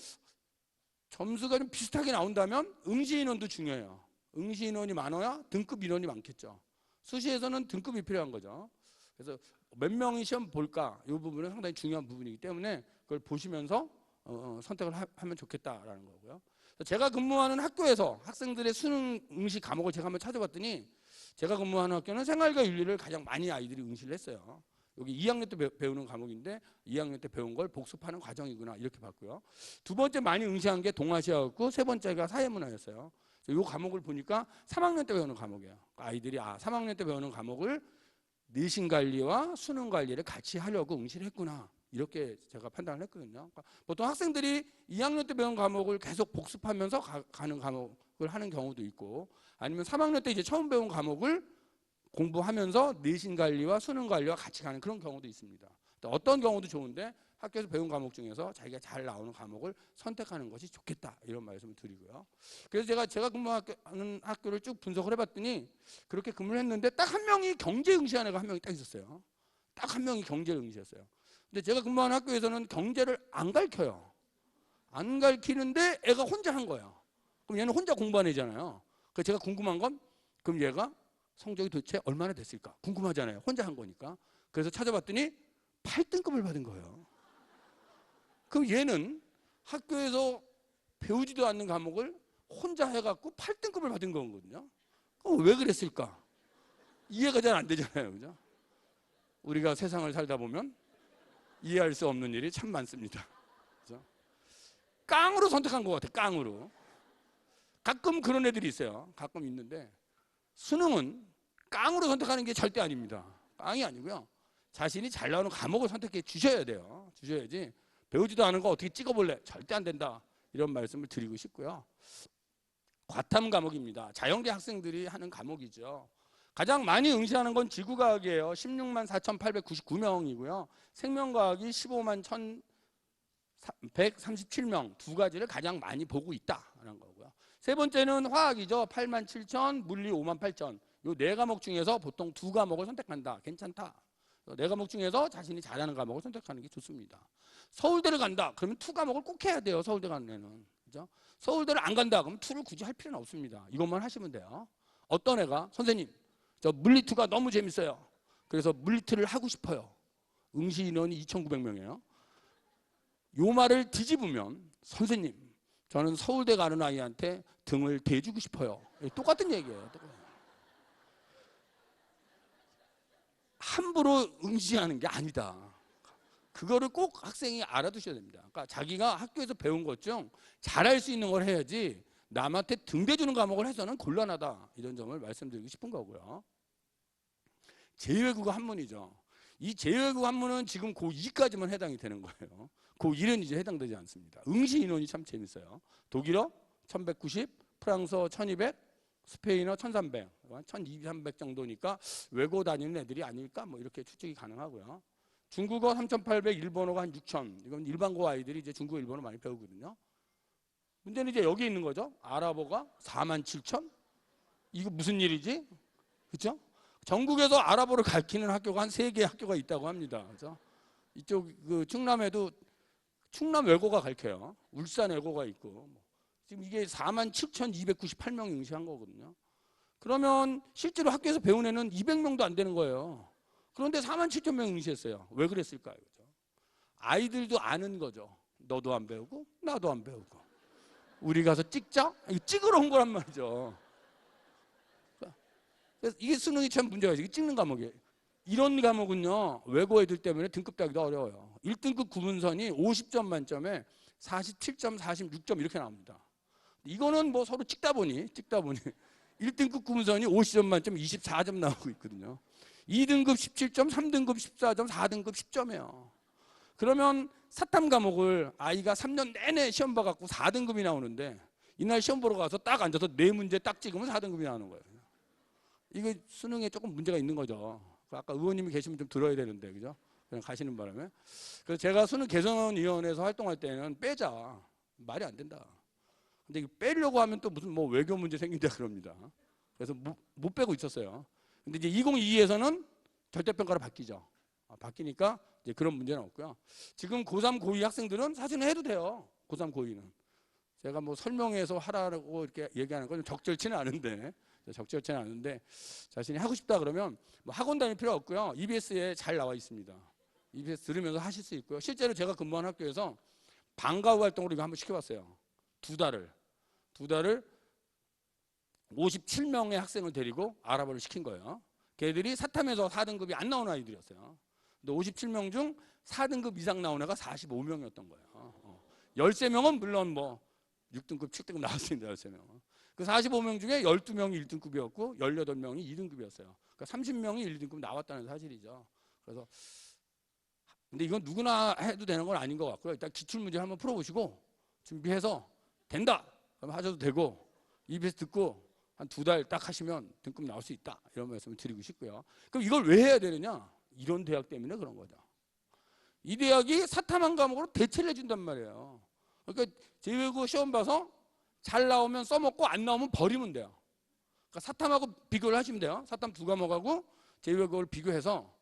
Speaker 1: 점수가 좀 비슷하게 나온다면 응시 인원도 중요해요. 응시 인원이 많아야 등급 인원이 많겠죠. 수시에서는 등급이 필요한 거죠. 그래서 몇 명이 시험 볼까 이 부분은 상당히 중요한 부분이기 때문에 그걸 보시면서 선택을 하면 좋겠다라는 거고요. 제가 근무하는 학교에서 학생들의 수능 응시 과목을 제가 한번 찾아봤더니 제가 근무하는 학교는 생활과 윤리를 가장 많이 아이들이 응시를 했어요. 여기 2학년 때 배우는 과목인데 2학년 때 배운 걸 복습하는 과정이구나 이렇게 봤고요. 두 번째 많이 응시한 게 동아시아였고 세 번째가 사회문화였어요. 이 과목을 보니까 3학년 때 배우는 과목이에요. 아이들이 3학년 때 배우는 과목을 내신 관리와 수능 관리를 같이 하려고 응시를 했구나. 이렇게 제가 판단을 했거든요. 그러니까 보통 학생들이 2학년 때 배운 과목을 계속 복습하면서 가는 과목을 하는 경우도 있고 아니면 3학년 때 이제 처음 배운 과목을 공부하면서 내신 관리와 수능 관리와 같이 가는 그런 경우도 있습니다. 어떤 경우도 좋은데 학교에서 배운 과목 중에서 자기가 잘 나오는 과목을 선택하는 것이 좋겠다 이런 말씀을 드리고요. 그래서 제가 근무하는 학교를 쭉 분석을 해봤더니 그렇게 근무를 했는데 딱 한 명이 경제 응시한 애가 한 명이 딱 있었어요. 딱 한 명이 경제를 응시했어요. 근데 제가 근무하는 학교에서는 경제를 안 가르쳐요. 안 가르치는데 애가 혼자 한 거예요. 그럼 얘는 혼자 공부한 애잖아요. 그래서 제가 궁금한 건 그럼 얘가 성적이 도대체 얼마나 됐을까 궁금하잖아요. 혼자 한 거니까. 그래서 찾아봤더니 8등급을 받은 거예요. 그럼 얘는 학교에서 배우지도 않는 과목을 혼자 해갖고 8등급을 받은 거거든요. 그럼 왜 그랬을까? 이해가 잘 안 되잖아요. 그죠? 우리가 세상을 살다 보면 이해할 수 없는 일이 참 많습니다. 그죠? 깡으로 선택한 것 같아요. 깡으로. 가끔 그런 애들이 있어요. 가끔 있는데 수능은 깡으로 선택하는 게 절대 아닙니다. 깡이 아니고요. 자신이 잘 나오는 과목을 선택해 주셔야 돼요. 주셔야지 배우지도 않은 거 어떻게 찍어볼래? 절대 안 된다. 이런 말씀을 드리고 싶고요. 과탐 과목입니다. 자연계 학생들이 하는 과목이죠. 가장 많이 응시하는 건 지구과학이에요. 16만 4,899명이고요. 생명과학이 15만 1,137명, 두 가지를 가장 많이 보고 있다는 거고요. 세 번째는 화학이죠. 8만 7천, 물리 5만 8천. 이 네 과목 중에서 보통 두 과목을 선택한다. 괜찮다. 네 과목 중에서 자신이 잘하는 과목을 선택하는 게 좋습니다. 서울대를 간다. 그러면 투 과목을 꼭 해야 돼요. 서울대 가는 애는. 그죠? 서울대를 안 간다. 그러면 투를 굳이 할 필요는 없습니다. 이것만 하시면 돼요. 어떤 애가 선생님, 저 물리투가 너무 재밌어요. 그래서 물리투를 하고 싶어요. 응시 인원이 2,900명이에요. 요 말을 뒤집으면 선생님, 저는 서울대 가는 아이한테 등을 대주고 싶어요. 똑같은 얘기예요. 함부로 응시하는 게 아니다. 그거를 꼭 학생이 알아두셔야 됩니다. 그러니까 자기가 학교에서 배운 것 중 잘할 수 있는 걸 해야지 남한테 등 대주는 과목을 해서는 곤란하다. 이런 점을 말씀드리고 싶은 거고요. 제외국어 한문이죠. 이 제외국어 한문은 지금 고2까지만 해당이 되는 거예요. 고1은 이제 해당되지 않습니다. 응시 인원이 참 재밌어요. 독일어 1190, 프랑스어 1200, 스페인어 1300, 1200 정도니까 외고 다니는 애들이 아닐까 뭐 이렇게 추측이 가능하고요. 중국어 3800, 일본어가 한 6000. 이건 일반고 아이들이 이제 중국어, 일본어 많이 배우거든요. 문제는 이제 여기 있는 거죠. 아랍어가 47000? 이거 무슨 일이지? 그렇죠? 전국에서 아랍어를 가르치는 학교가 한 3개 학교가 있다고 합니다. 그렇죠? 이쪽 그 충남에도 충남 외고가 가르쳐요. 울산 외고가 있고. 지금 이게 47,298명이 응시한 거거든요. 그러면 실제로 학교에서 배운 애는 200명도 안 되는 거예요. 그런데 47,000명 응시했어요. 왜 그랬을까요? 그렇죠? 아이들도 아는 거죠. 너도 안 배우고 나도 안 배우고 우리 가서 찍자? 이거 찍으러 온 거란 말이죠. 그래서 이게 수능이 참 문제가 있어요. 찍는 과목이에요. 이런 과목은요, 외고 애들 때문에 등급 따기도 어려워요. 1등급 구문선이 50점 만점에 47점, 46점 이렇게 나옵니다. 이거는 뭐 서로 찍다 보니 1등급 구문선이 50점 만점 24점 나오고 있거든요. 2등급 17점, 3등급 14점, 4등급 10점이에요. 그러면 사탐 과목을 아이가 3년 내내 시험 봐갖고 4등급이 나오는데 이날 시험 보러 가서 딱 앉아서 4문제 딱 찍으면 4등급이 나오는 거예요. 이거 수능에 조금 문제가 있는 거죠. 아까 의원님이 계시면 좀 들어야 되는데, 그죠? 그냥 가시는 바람에. 그래서 제가 수능 개선위원회에서 활동할 때는 빼자. 말이 안 된다. 근데 이거 빼려고 하면 또 무슨 뭐 외교 문제 생긴다 그럽니다. 그래서 못 빼고 있었어요. 근데 이제 2022에서는 절대평가로 바뀌죠. 바뀌니까 이제 그런 문제는 없고요. 지금 고3, 고2 학생들은 사실은 해도 돼요. 고3, 고2는. 제가 뭐 설명해서 하라고 이렇게 얘기하는 건 적절치는 않은데, 자신이 하고 싶다 그러면 뭐 학원 다닐 필요 없고요. EBS에 잘 나와 있습니다. EBS 들으면서 하실 수 있고요. 실제로 제가 근무한 학교에서 방과 후 활동으로 이거 한번 시켜봤어요. 두 달을 57명의 학생을 데리고 아랍어를 시킨 거예요. 걔들이 사탐에서 4등급이 안 나오는 아이들이었어요. 근데 57명 중 4등급 이상 나온 애가 45명이었던 거예요. 13명은 물론 뭐 6등급, 7등급 나왔습니다. 13명은. 그 45명 중에 12명이 1등급이었고 18명이 2등급이었어요. 그러니까 30명이 1등급 나왔다는 사실이죠. 그래서 근데 이건 누구나 해도 되는 건 아닌 것 같고요. 일단 기출문제 한번 풀어보시고 준비해서 된다! 그럼 하셔도 되고 EBS 듣고 한 2달 딱 하시면 등급 나올 수 있다. 이런 말씀을 드리고 싶고요. 그럼 이걸 왜 해야 되느냐? 이런 대학 때문에 그런 거죠. 이 대학이 사탐한 과목으로 대체를 해준단 말이에요. 그러니까 제외국어 시험 봐서 잘 나오면 써먹고 안 나오면 버리면 돼요. 그러니까 사탐하고 비교를 하시면 돼요. 사탐 두 과목하고 제외국어를 비교해서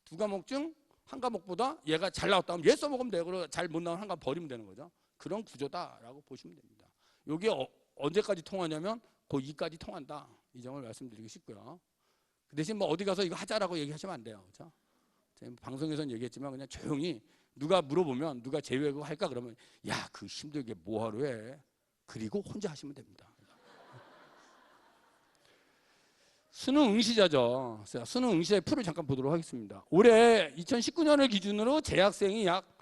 Speaker 1: 두 과목 중 한 과목보다 얘가 잘 나왔다 하면 얘 써먹으면 돼요. 그리고 잘 못 나오면 한 과목 버리면 되는 거죠. 그런 구조다라고 보시면 됩니다. 이게 언제까지 통하냐면 고2까지 통한다. 이 점을 말씀드리고 싶고요. 그 대신 뭐 어디 가서 이거 하자라고 얘기하시면 안 돼요. 그렇죠? 방송에서는 얘기했지만 그냥 조용히 누가 물어보면 누가 제외국어 할까 그러면 야, 그 힘들게 뭐하러 해. 그리고 혼자 하시면 됩니다. 수능 응시자죠. 수능 응시자의 풀을 잠깐 보도록 하겠습니다. 올해 2019년을 기준으로 재학생이 약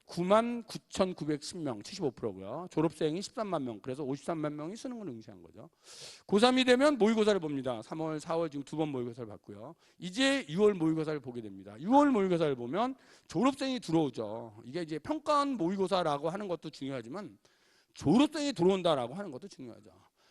Speaker 1: 99,910명, 75%고요. 졸업생이 13만 명, 그래서 53만 명이 수능을 응시한 거죠. 고3이 되면 모의고사를 봅니다. 3월, 4월 지금 2번 모의고사를 봤고요. 이제 6월 모의고사를 보게 됩니다. 6월 모의고사를 보면 졸업생이 들어오죠. 이게 이제 평가원 모의고사라고 하는 것도 중요하지만 졸업생이 들어온다라고 하는 것도 중요하죠.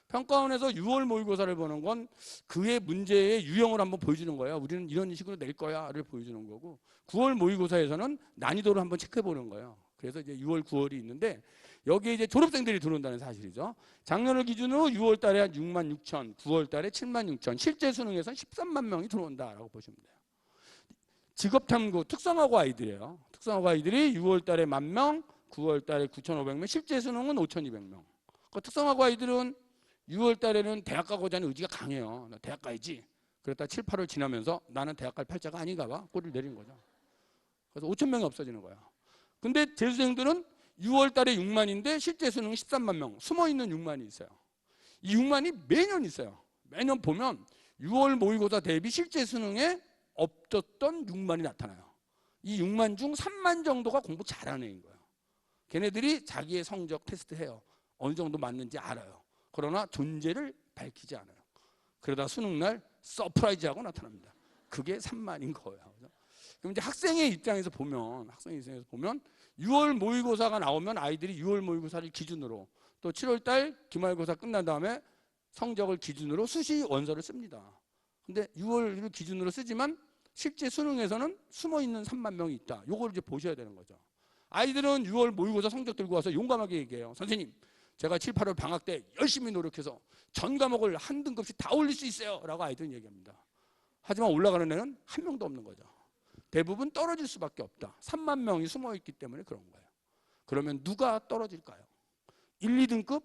Speaker 1: 평가원에서 6월 모의고사를 보는 건 그의 문제의 유형을 한번 보여주는 거예요. 우리는 이런 식으로 낼 거야를 보여주는 거고, 9월 모의고사에서는 난이도를 한번 체크해 보는 거예요. 그래서 이제 6월, 9월이 있는데 여기에 이제 졸업생들이 들어온다는 사실이죠. 작년을 기준으로 6월 달에 한 6만 6천, 9월 달에 7만 6천, 실제 수능에서는 13만 명이 들어온다라고 보시면 돼요. 직업탐구 특성화고 아이들이에요. 특성화고 아이들이 6월 달에 1만 명, 9월 달에 9,500명, 실제 수능은 5,200명. 그 특성화고 아이들은 6월 달에는 대학 가고자 하는 의지가 강해요. 나 대학 가야지. 그랬다 7, 8월 지나면서 나는 대학 갈 팔자가 아닌가 봐. 꼬리를 내리는 거죠. 그래서 5천 명이 없어지는 거예요. 근데 재수생들은 6월 달에 6만인데 실제 수능은 13만 명. 숨어있는 6만이 있어요. 이 6만이 매년 있어요. 매년 보면 6월 모의고사 대비 실제 수능에 없었던 6만이 나타나요. 이 6만 중 3만 정도가 공부 잘하는 애인 거예요. 걔네들이 자기의 성적 테스트 해요. 어느 정도 맞는지 알아요. 그러나 존재를 밝히지 않아요. 그러다 수능날 서프라이즈하고 나타납니다. 그게 3만인 거예요. 그럼 이제 학생의 입장에서 보면 6월 모의고사가 나오면 아이들이 6월 모의고사를 기준으로 또 7월달 기말고사 끝난 다음에 성적을 기준으로 수시 원서를 씁니다. 근데 6월을 기준으로 쓰지만 실제 수능에서는 숨어있는 3만 명이 있다. 요걸 이제 보셔야 되는 거죠. 아이들은 6월 모의고사 성적 들고 와서 용감하게 얘기해요. 선생님, 제가 7, 8월 방학 때 열심히 노력해서 전 과목을 한 등급씩 다 올릴 수 있어요 라고 아이들은 얘기합니다. 하지만 올라가는 애는 한 명도 없는 거죠. 대부분 떨어질 수밖에 없다. 3만 명이 숨어있기 때문에 그런 거예요. 그러면 누가 떨어질까요? 1, 2등급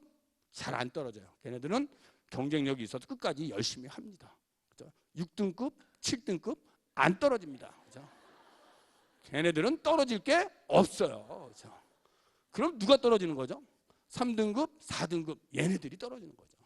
Speaker 1: 잘 안 떨어져요. 걔네들은 경쟁력이 있어서 끝까지 열심히 합니다. 그렇죠? 6등급, 7등급 안 떨어집니다. 그렇죠? 걔네들은 떨어질 게 없어요. 그렇죠? 그럼 누가 떨어지는 거죠? 3등급, 4등급 얘네들이 떨어지는 거죠.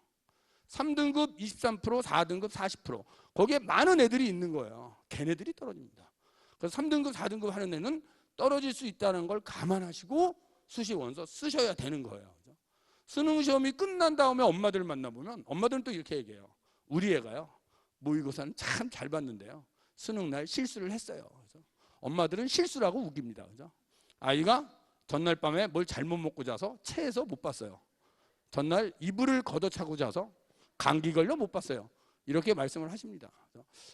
Speaker 1: 3등급 23%, 4등급 40%. 거기에 많은 애들이 있는 거예요. 걔네들이 떨어집니다. 그래서 3등급, 4등급 하는 애는 떨어질 수 있다는 걸 감안하시고 수시 원서 쓰셔야 되는 거예요. 그죠? 수능 시험이 끝난 다음에 엄마들 만나보면 엄마들은 또 이렇게 얘기해요. 우리 애가요. 모의고사는 참 잘 봤는데요. 수능 날 실수를 했어요. 그래서 엄마들은 실수라고 우깁니다. 그죠? 아이가 전날 밤에 뭘 잘못 먹고 자서 체해서 못 봤어요. 전날 이불을 걷어차고 자서 감기 걸려 못 봤어요. 이렇게 말씀을 하십니다.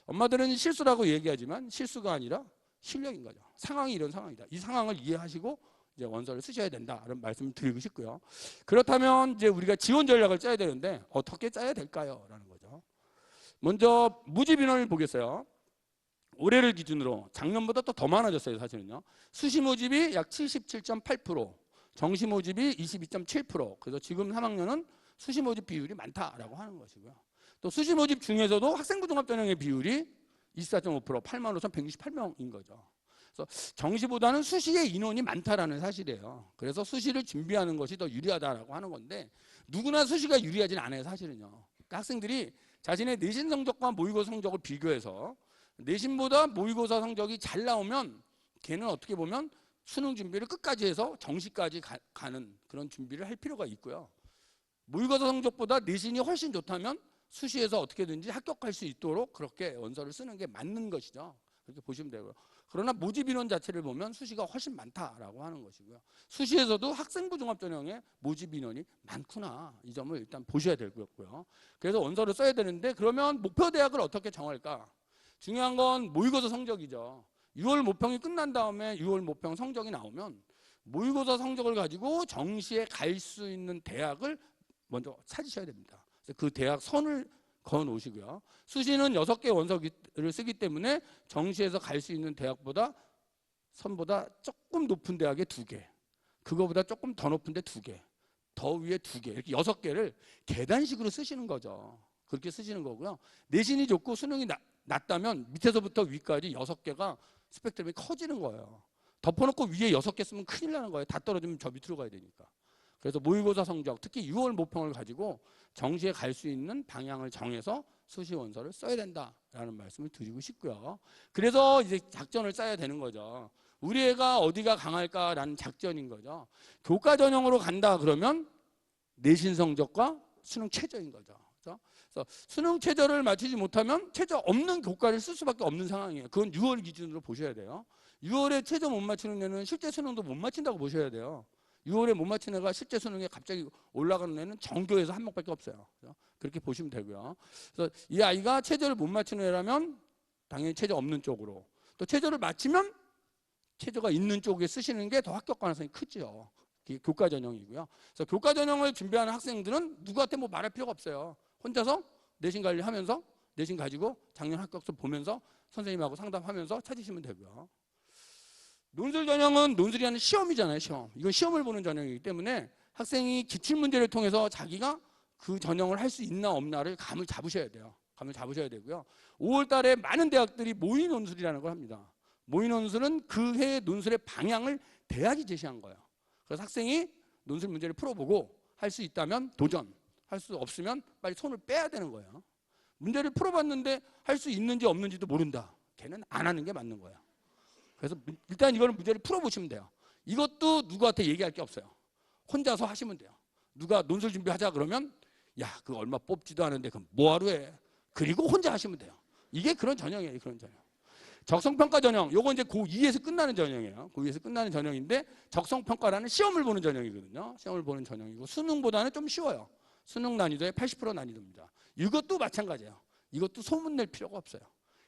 Speaker 1: 엄마들은 실수라고 얘기하지만 실수가 아니라 실력인 거죠. 상황이 이런 상황이다. 이 상황을 이해하시고 이제 원서를 쓰셔야 된다는 말씀을 드리고 싶고요. 그렇다면 이제 우리가 지원 전략을 짜야 되는데 어떻게 짜야 될까요? 라는 거죠. 먼저 모집 인원을 보겠어요. 올해를 기준으로 작년보다 또 더 많아졌어요. 사실은요. 수시 모집이 약 77.8%, 정시 모집이 22.7%. 그래서 지금 3학년은 수시 모집 비율이 많다라고 하는 것이고요. 또 수시 모집 중에서도 학생부 종합 전형의 비율이 24.5%, 85,168명인 거죠. 그래서 정시보다는 수시의 인원이 많다라는 사실이에요. 그래서 수시를 준비하는 것이 더 유리하다라고 하는 건데 누구나 수시가 유리하진 않아요. 사실은요. 그러니까 학생들이 자신의 내신 성적과 모의고사 성적을 비교해서 내신보다 모의고사 성적이 잘 나오면 걔는 어떻게 보면 수능 준비를 끝까지 해서 정시까지 가는 그런 준비를 할 필요가 있고요. 모의고사 성적보다 내신이 훨씬 좋다면 수시에서 어떻게든지 합격할 수 있도록 그렇게 원서를 쓰는 게 맞는 것이죠. 그렇게 보시면 되고요. 그러나 모집 인원 자체를 보면 수시가 훨씬 많다라고 하는 것이고요. 수시에서도 학생부 종합 전형의 모집 인원이 많구나. 이 점을 일단 보셔야 되고요. 그래서 원서를 써야 되는데 그러면 목표 대학을 어떻게 정할까? 중요한 건 모의고사 성적이죠. 6월 모평이 끝난 다음에 6월 모평 성적이 나오면 모의고사 성적을 가지고 정시에 갈 수 있는 대학을 먼저 찾으셔야 됩니다. 그래서 그 대학 선을 그어 놓으시고요. 수시는 6개 원서를 쓰기 때문에 정시에서 갈 수 있는 대학보다 선보다 조금 높은 대학에 2개, 그거보다 조금 더 높은 데 2개, 더 위에 2개, 이렇게 6개를 계단식으로 쓰시는 거죠. 그렇게 쓰시는 거고요. 내신이 좋고 수능이 낮다면 밑에서부터 위까지 6개가 스펙트럼이 커지는 거예요. 덮어놓고 위에 6개 쓰면 큰일 나는 거예요. 다 떨어지면 저 밑으로 가야 되니까. 그래서 모의고사 성적, 특히 6월 모평을 가지고 정시에 갈 수 있는 방향을 정해서 수시 원서를 써야 된다라는 말씀을 드리고 싶고요. 그래서 이제 작전을 짜야 되는 거죠. 우리 애가 어디가 강할까라는 작전인 거죠. 교과 전형으로 간다 그러면 내신 성적과 수능 최저인 거죠. 그래서 수능 최저를 맞추지 못하면 최저 없는 교과를 쓸 수밖에 없는 상황이에요. 그건 6월 기준으로 보셔야 돼요. 6월에 최저 못 맞추는 애는 실제 수능도 못 맞춘다고 보셔야 돼요. 6월에 못 맞춘 애가 실제 수능에 갑자기 올라가는 애는 전교에서 한 명밖에 없어요. 그렇게 보시면 되고요. 그래서 이 아이가 최저를 못 맞추는 애라면 당연히 최저 없는 쪽으로, 또 최저를 맞추면 최저가 있는 쪽에 쓰시는 게 더 합격 가능성이 크죠. 교과 전형이고요. 그래서 교과 전형을 준비하는 학생들은 누구한테 뭐 말할 필요가 없어요. 혼자서 내신 관리하면서 내신 가지고 작년 합격서 보면서 선생님하고 상담하면서 찾으시면 되고요. 논술 전형은 논술이라는 시험이잖아요. 시험. 이건 시험을 보는 전형이기 때문에 학생이 기출문제를 통해서 자기가 그 전형을 할 수 있나 없나를 감을 잡으셔야 돼요. 감을 잡으셔야 되고요. 5월 달에 많은 대학들이 모의 논술이라는 걸 합니다. 모의 논술은 그 해의 논술의 방향을 대학이 제시한 거예요. 그래서 학생이 논술 문제를 풀어보고 할 수 있다면 도전, 할 수 없으면 빨리 손을 빼야 되는 거예요. 문제를 풀어봤는데 할 수 있는지 없는지도 모른다. 걔는 안 하는 게 맞는 거예요. 그래서 일단 이거는 문제를 풀어보시면 돼요. 이것도 누구한테 얘기할 게 없어요. 혼자서 하시면 돼요. 누가 논술 준비하자 그러면 야, 그거 얼마 뽑지도 않은데 그럼 뭐하러 해? 그리고 혼자 하시면 돼요. 이게 그런 전형이에요. 그런 전형. 적성평가 전형, 요거 이제 고2에서 끝나는 전형이에요. 고2에서 끝나는 전형인데 적성평가라는 시험을 보는 전형이거든요. 시험을 보는 전형이고 수능보다는 좀 쉬워요. 수능 난이도의 80% 난이도입니다. 이것도 마찬가지예요. 이것도 소문낼 필요가 없어요.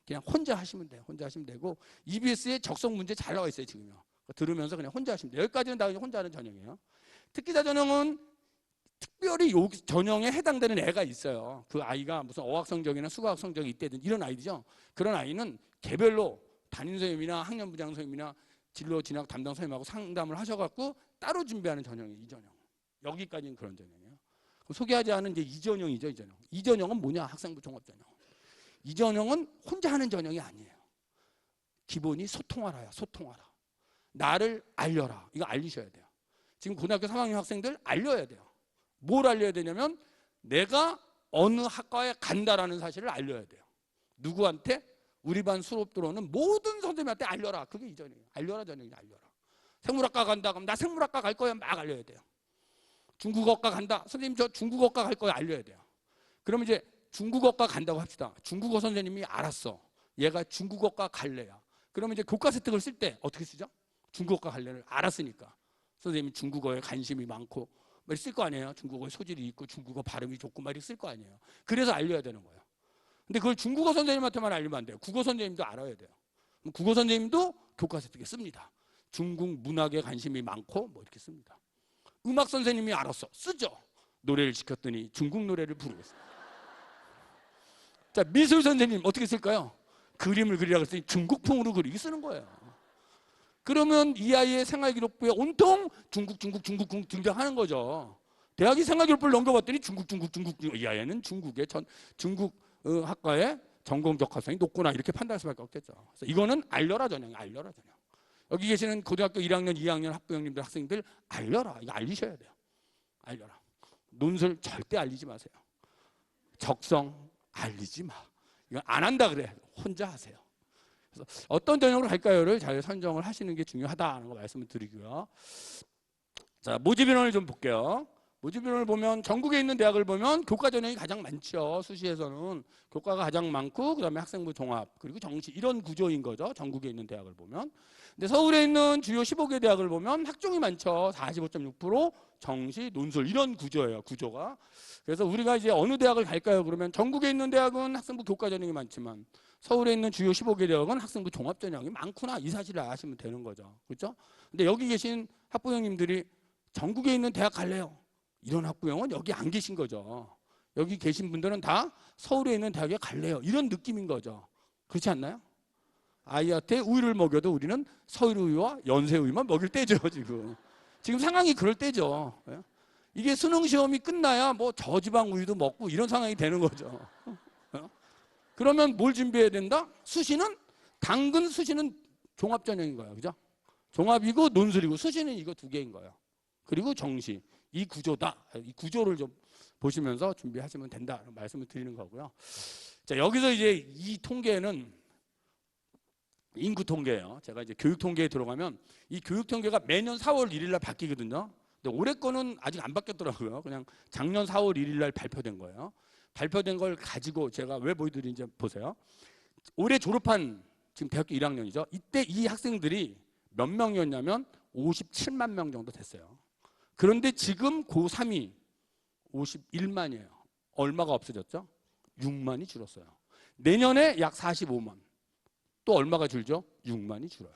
Speaker 1: 그냥 혼자 하시면 돼요. 혼자 하시면 되고 EBS에 적성 문제 잘 나와 있어요. 지금요. 들으면서 그냥 혼자 하시면 돼요. 여기까지는 다 혼자 하는 전형이에요. 특기자 전형은 특별히 요 전형에 해당되는 애가 있어요. 그 아이가 무슨 어학 성적이나 수학 성적이 있다든 이런 아이들이죠. 그런 아이는 개별로 담임 선생님이나 학년부장 선생님이나 진로 진학 담당 선생님하고 상담을 하셔갖고 따로 준비하는 전형이에요. 이 전형. 여기까지는 그런 전형이에요. 소개하지 않은 이제 이 전형이죠. 이 전형. 이 전형은 뭐냐? 학생부 종합 전형. 이 전형은 혼자 하는 전형이 아니에요. 기본이 소통하라야. 소통하라. 나를 알려라. 이거 알리셔야 돼요. 지금 고등학교 3학년 학생들 알려야 돼요. 뭘 알려야 되냐면 내가 어느 학과에 간다라는 사실을 알려야 돼요. 누구한테? 우리 반 수업 들어오는 모든 선생님한테 알려라. 그게 이 전형이에요. 알려라 전형이에요. 알려라. 생물학과 간다 그럼 나 생물학과 갈 거야 막 알려야 돼요. 중국어과 간다. 선생님 저 중국어과 갈 거야 알려야 돼요. 그럼 이제 중국어과 간다고 합시다. 중국어 선생님이 알았어. 얘가 중국어과 갈래야. 그러면 이제 교과서 특을 쓸 때 어떻게 쓰죠? 중국어과 갈래를 알았으니까. 선생님이 중국어에 관심이 많고 막 쓸 거 아니에요. 중국어에 소질이 있고 중국어 발음이 좋고 막 쓸 거 아니에요. 그래서 알려야 되는 거예요. 근데 그걸 중국어 선생님한테만 알리면 안 돼요. 국어 선생님도 알아야 돼요. 국어 선생님도 교과서 특에 씁니다. 중국 문학에 관심이 많고 뭐 이렇게 씁니다. 음악 선생님이 알았어. 쓰죠. 노래를 시켰더니 중국 노래를 부르겠어요. 자, 미술 선생님 어떻게 쓸까요? 그림을 그리라고 했더니 중국풍으로 그리기 쓰는 거예요. 그러면 이 아이의 생활기록부에 온통 중국 등장하는 거죠. 대학이 생활기록부를 넘겨봤더니 중국 이 아이는 중국 학과의 전공 적합성이 높구나 이렇게 판단할 수밖에 없겠죠. 그래서 이거는 알려라 전형이 알려라 전형. 여기 계시는 고등학교 1학년, 2학년 학부형님들 학생들 알려라. 이거 알리셔야 돼요. 알려라. 논술 절대 알리지 마세요. 적성 알리지 마. 이거 안 한다 그래. 혼자 하세요. 그래서 어떤 전형으로 갈까요를 잘 선정을 하시는 게 중요하다는 거 말씀을 드리고요. 자, 모집 인원을 좀 볼게요. 모집 인원을 보면 전국에 있는 대학을 보면 교과 전형이 가장 많죠. 수시에서는 교과가 가장 많고 그다음에 학생부 종합 그리고 정시 이런 구조인 거죠. 전국에 있는 대학을 보면. 근데 서울에 있는 주요 15개 대학을 보면 학종이 많죠. 45.6% 정시, 논술 이런 구조예요. 구조가. 그래서 우리가 이제 어느 대학을 갈까요? 그러면 전국에 있는 대학은 학생부 교과 전형이 많지만 서울에 있는 주요 15개 대학은 학생부 종합 전형이 많구나 이 사실을 아시면 되는 거죠. 그렇죠? 근데 여기 계신 학부형님들이 전국에 있는 대학 갈래요. 이런 학부형은 여기 안 계신 거죠. 여기 계신 분들은 다 서울에 있는 대학에 갈래요. 이런 느낌인 거죠. 그렇지 않나요? 아이한테 우유를 먹여도 우리는 서울우유와 연세우유만 먹일 때죠. 지금 상황이 그럴 때죠. 이게 수능 시험이 끝나야 뭐 저지방 우유도 먹고 이런 상황이 되는 거죠. 그러면 뭘 준비해야 된다? 수시는 당근 수시는 종합 전형인 거예요. 그죠? 종합이고 논술이고 수시는 이거 두 개인 거예요. 그리고 정시. 이 구조다. 이 구조를 좀 보시면서 준비하시면 된다는 말씀을 드리는 거고요. 자, 여기서 이제 이 통계는 인구 통계예요. 제가 이제 교육 통계에 들어가면 이 교육 통계가 매년 4월 1일 날 바뀌거든요. 근데 올해 거는 아직 안 바뀌었더라고요. 그냥 작년 4월 1일 날 발표된 거예요. 발표된 걸 가지고 제가 왜 보여드리는지 보세요. 올해 졸업한 지금 대학교 1학년이죠. 이때 이 학생들이 몇 명이었냐면 57만 명 정도 됐어요. 그런데 지금 고3이 51만이에요. 얼마가 없어졌죠? 6만이 줄었어요. 내년에 약 45만. 또 얼마가 줄죠? 6만이 줄어요.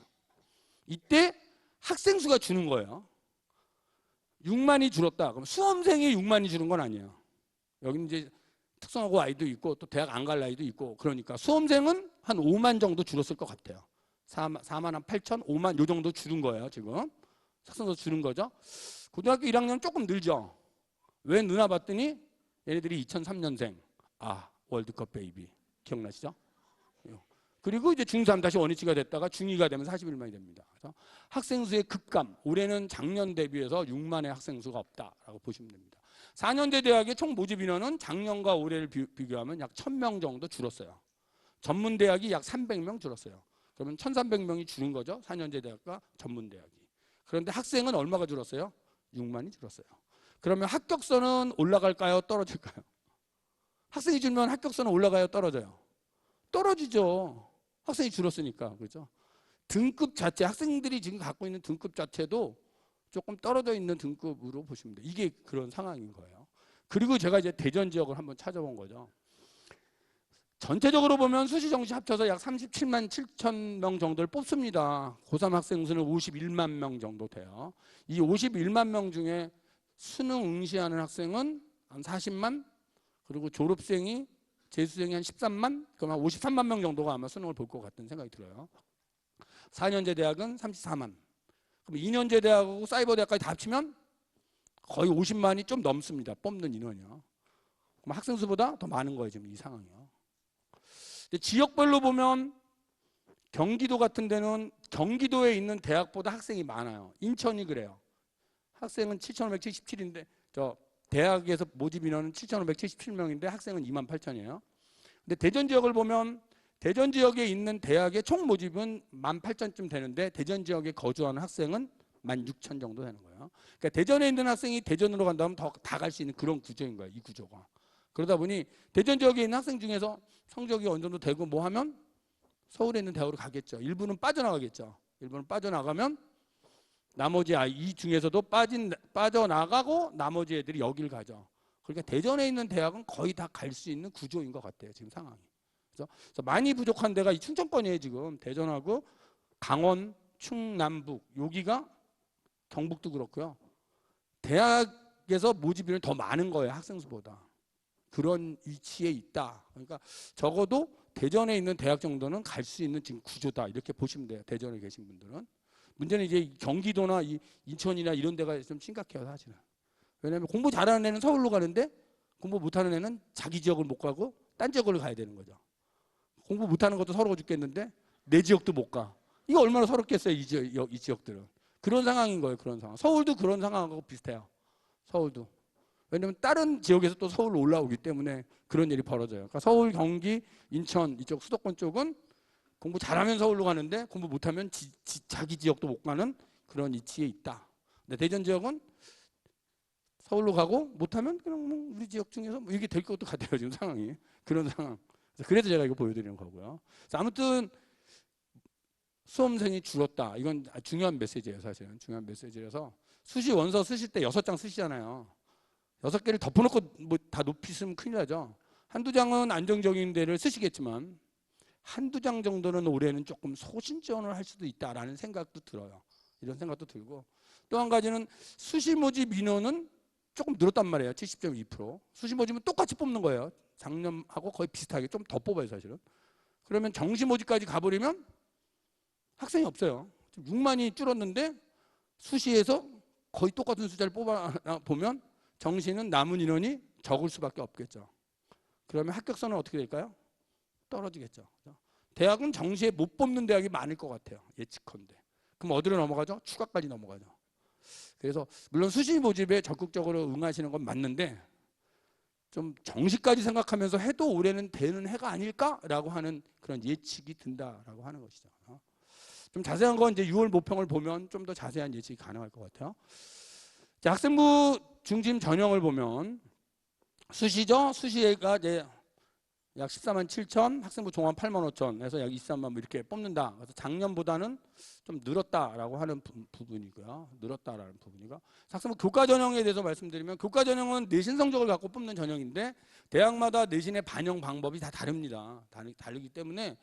Speaker 1: 이때 학생 수가 주는 거예요. 6만이 줄었다. 그럼 수험생이 6만이 주는 건 아니에요. 여기는 이제 특성화고 아이도 있고 또 대학 안 갈 아이도 있고 그러니까 수험생은 한 5만 정도 줄었을 것 같아요. 4만 한 8천, 5만 요 정도 줄은 거예요. 지금 학생수 줄은 거죠. 고등학교 1학년 조금 늘죠. 왜 느나 봤더니 얘네들이 2003년생. 아, 월드컵 베이비 기억나시죠? 그리고 이제 중3 다시 원위치가 됐다가 중2가 되면 41만이 됩니다. 그래서 학생 수의 급감, 올해는 작년 대비해서 6만의 학생 수가 없다라고 보시면 됩니다. 4년제 대학의 총 모집 인원은 작년과 올해를 비교하면 약 1000명 정도 줄었어요. 전문대학이 약 300명 줄었어요. 그러면 1300명이 줄은 거죠. 4년제 대학과 전문대학이. 그런데 학생은 얼마가 줄었어요? 6만이 줄었어요. 그러면 합격선은 올라갈까요? 떨어질까요? 학생이 줄면 합격선은 올라가요? 떨어져요? 떨어지죠. 학생이 줄었으니까. 그렇죠? 등급 자체, 학생들이 지금 갖고 있는 등급 자체도 조금 떨어져 있는 등급으로 보시면 돼요. 이게 그런 상황인 거예요. 그리고 제가 이제 대전 지역을 한번 찾아본 거죠. 전체적으로 보면 수시 정시 합쳐서 약 37만 7천 명 정도를 뽑습니다. 고3 학생 수는 51만 명 정도 돼요. 이 51만 명 중에 수능 응시하는 학생은 한 40만, 그리고 졸업생이 재수생이 한 13만, 그럼 한 53만 명 정도가 아마 수능을 볼 것 같은 생각이 들어요. 4년제 대학은 34만. 그럼 2년제 대학하고 사이버 대학까지 다 합치면 거의 50만이 좀 넘습니다. 뽑는 인원이요. 그럼 학생 수보다 더 많은 거예요, 지금 이 상황이요. 지역별로 보면 경기도 같은 데는 경기도에 있는 대학보다 학생이 많아요. 인천이 그래요. 학생은 7,577인데 저 대학에서 모집 인원은 7,577명인데 학생은 2만 8천이에요. 근데 대전 지역을 보면 대전 지역에 있는 대학의 총 모집은 18,000쯤 되는데 대전 지역에 거주하는 학생은 16,000 정도 되는 거예요. 그러니까 대전에 있는 학생이 대전으로 간다면 더 다 갈 수 있는 그런 구조인 거예요. 이 구조가. 그러다 보니 대전 지역에 있는 학생 중에서 성적이 어느 정도 되고 뭐 하면 서울에 있는 대학으로 가겠죠. 일부는 빠져나가겠죠. 일부는 빠져나가면 나머지 이 중에서도 빠져나가고 나머지 애들이 여길 가죠. 그러니까 대전에 있는 대학은 거의 다 갈 수 있는 구조인 것 같아요. 지금 상황이. 그래서 많이 부족한 데가 이 충청권이에요. 지금 대전하고 강원, 충남북 여기가 경북도 그렇고요. 대학에서 모집인이 더 많은 거예요. 학생 수보다. 그런 위치에 있다. 그러니까 적어도 대전에 있는 대학 정도는 갈 수 있는 지금 구조다. 이렇게 보시면 돼요. 대전에 계신 분들은. 문제는 이제 경기도나 인천이나 이런 데가 좀 심각해요. 사실은. 왜냐하면 공부 잘하는 애는 서울로 가는데 공부 못하는 애는 자기 지역을 못 가고 딴 지역을 가야 되는 거죠. 공부 못하는 것도 서러워 죽겠는데 내 지역도 못 가. 이거 얼마나 서럽겠어요. 이 지역들은. 그런 상황인 거예요. 그런 상황. 서울도 그런 상황하고 비슷해요. 서울도. 왜냐하면 다른 지역에서 또 서울로 올라오기 때문에 그런 일이 벌어져요. 그러니까 서울, 경기, 인천 이쪽 수도권 쪽은 공부 잘하면 서울로 가는데 공부 못하면 자기 지역도 못 가는 그런 위치에 있다. 근데 대전 지역은 서울로 가고 못하면 그냥 뭐 우리 지역 중에서 뭐 이게 될 것도 같아요. 지금 상황이. 그런 상황. 그래서 제가 이거 보여드리는 거고요. 아무튼 수험생이 줄었다. 이건 중요한 메시지예요. 사실은. 중요한 메시지라서 수시 원서 쓰실 때 6장 쓰시잖아요. 6개를 덮어놓고 뭐 다 높이 쓰면 큰일 나죠. 한두 장은 안정적인 데를 쓰시겠지만 한두 장 정도는 올해는 조금 소신지원을 할 수도 있다라는 생각도 들어요. 이런 생각도 들고 또 한 가지는 수시 모집 인원은 조금 늘었단 말이에요. 70.2%. 수시 모집은 똑같이 뽑는 거예요. 작년하고 거의 비슷하게 좀 더 뽑아요. 사실은. 그러면 정시 모집까지 가버리면 학생이 없어요. 6만이 줄었는데 수시에서 거의 똑같은 숫자를 뽑아보면 정시는 남은 인원이 적을 수밖에 없겠죠. 그러면 합격선은 어떻게 될까요? 떨어지겠죠. 대학은 정시에 못 뽑는 대학이 많을 것 같아요. 예측컨대. 그럼 어디로 넘어가죠? 추가까지 넘어가죠. 그래서 물론 수시 모집에 적극적으로 응하시는 건 맞는데 좀 정시까지 생각하면서 해도 올해는 되는 해가 아닐까라고 하는 그런 예측이 든다라고 하는 것이죠. 좀 자세한 건 이제 6월 모평을 보면 좀 더 자세한 예측이 가능할 것 같아요. 자, 학생부 중심 전형을 보면 수시죠. 수시가 이제 약 14만 7천, 학생부 종합 8만 5천에서 약 23만 뭐 이렇게 뽑는다. 그래서 작년보다는 좀 늘었다라고 하는 부분이고요. 늘었다라는 부분이고. 학생부 교과 전형에 대해서 말씀드리면 교과 전형은 내신 성적을 갖고 뽑는 전형인데 대학마다 내신의 반영 방법이 다 다릅니다. 다르기 때문에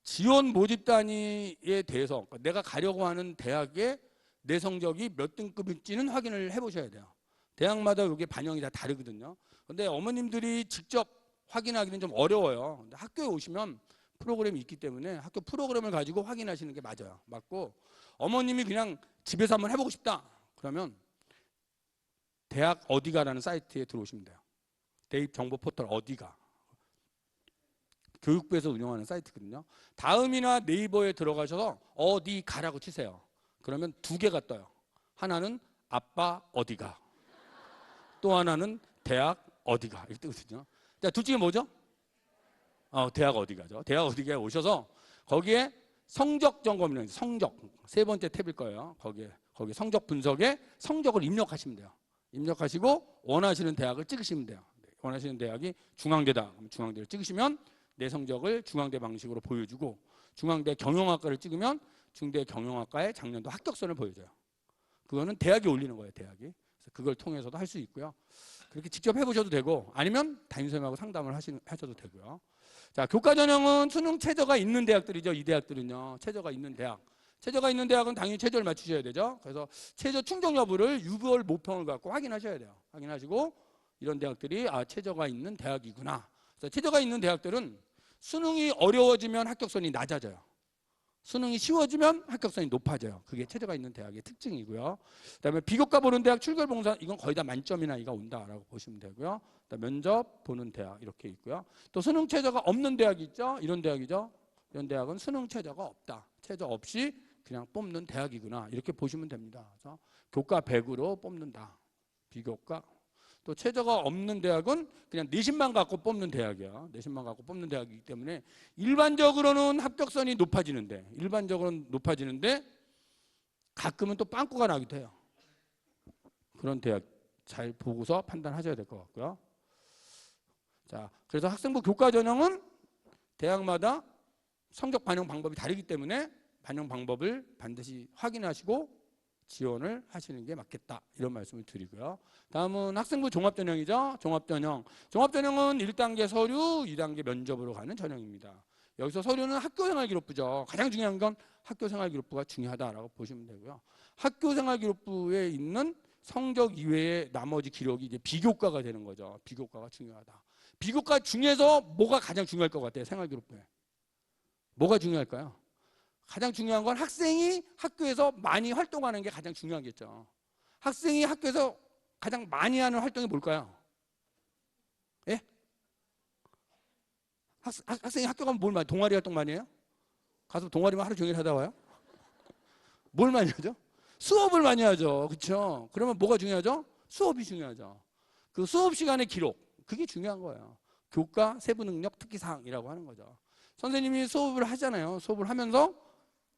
Speaker 1: 지원 모집 단위에 대해서 내가 가려고 하는 대학의 내 성적이 몇 등급일지는 확인을 해보셔야 돼요. 대학마다 이게 반영이 다 다르거든요. 근데 어머님들이 직접 확인하기는 좀 어려워요. 근데 학교에 오시면 프로그램이 있기 때문에 학교 프로그램을 가지고 확인하시는 게 맞아요. 맞고 어머님이 그냥 집에서 한번 해보고 싶다. 그러면 대학 어디가라는 사이트에 들어오시면 돼요. 대입 정보 포털 어디가. 교육부에서 운영하는 사이트거든요. 다음이나 네이버에 들어가셔서 어디 가라고 치세요. 그러면 두 개가 떠요. 하나는 아빠 어디가. 또 하나는 대학 어디가. 이렇게 뜨거든요. 자, 둘 중에 뭐죠? 대학 어디가죠. 대학 어디가에 오셔서 거기에 성적 점검이라는 성적 세 번째 탭일 거예요. 거기 성적 분석에 성적을 입력하시면 돼요. 입력하시고 원하시는 대학을 찍으시면 돼요. 원하시는 대학이 중앙대다. 그럼 중앙대를 찍으시면 내 성적을 중앙대 방식으로 보여주고 중앙대 경영학과를 찍으면 중대 경영학과의 작년도 합격선을 보여줘요. 그거는 대학이 올리는 거예요. 대학이. 그래서 그걸 통해서도 할 수 있고요. 그렇게 직접 해보셔도 되고 아니면 담임선생님하고 상담을 하셔도 되고요. 자, 교과 전형은 수능 최저가 있는 대학들이죠. 이 대학들은요. 최저가 있는 대학. 최저가 있는 대학은 당연히 최저를 맞추셔야 되죠. 그래서 최저 충족 여부를 6월 모평을 갖고 확인하셔야 돼요. 확인하시고 이런 대학들이 최저가 있는 대학이구나. 그래서 최저가 있는 대학들은 수능이 어려워지면 합격선이 낮아져요. 수능이 쉬워지면 합격선이 높아져요. 그게 최저가 있는 대학의 특징이고요. 그다음에 비교과 보는 대학 출결봉사 이건 거의 다 만점이나 이가 온다라고 보시면 되고요. 그다음에 면접 보는 대학 이렇게 있고요. 또 수능 최저가 없는 대학이 있죠. 이런 대학이죠. 이런 대학은 수능 최저가 없다. 최저 없이 그냥 뽑는 대학이구나. 이렇게 보시면 됩니다. 그래서 교과 100으로 뽑는다. 비교과 또 최저가 없는 대학은 그냥 내신만 갖고 뽑는 대학이야. 내신만 갖고 뽑는 대학이기 때문에 일반적으로는 합격선이 높아지는데 가끔은 또 빵꾸가 나기도 해요. 그런 대학 잘 보고서 판단하셔야 될 것 같고요. 자, 그래서 학생부 교과 전형은 대학마다 성적 반영 방법이 다르기 때문에 반영 방법을 반드시 확인하시고 지원을 하시는 게 맞겠다. 이런 말씀을 드리고요. 다음은 학생부 종합전형이죠. 종합전형은 1단계 서류, 2단계 면접으로 가는 전형입니다. 여기서 서류는 학교생활기록부죠. 가장 중요한 건 학교생활기록부가 중요하다라고 보시면 되고요. 학교생활기록부에 있는 성적 이외의 나머지 기록이 이제 비교과가 되는 거죠. 비교과가 중요하다. 비교과 중에서 뭐가 가장 중요할 것 같아요? 생활기록부에. 뭐가 중요할까요? 가장 중요한 건 학생이 학교에서 많이 활동하는 게 가장 중요하겠죠. 학생이 학교에서 가장 많이 하는 활동이 뭘까요? 예? 학생이 학교 가면 뭘 많이 동아리 활동 많이 해요? 가서 동아리만 하루 종일 하다 와요? 뭘 많이 하죠? 수업을 많이 하죠. 그렇죠? 그러면 뭐가 중요하죠? 수업이 중요하죠. 그 수업 시간의 기록 그게 중요한 거예요. 교과 세부 능력 특기사항이라고 하는 거죠. 선생님이 수업을 하잖아요. 수업을 하면서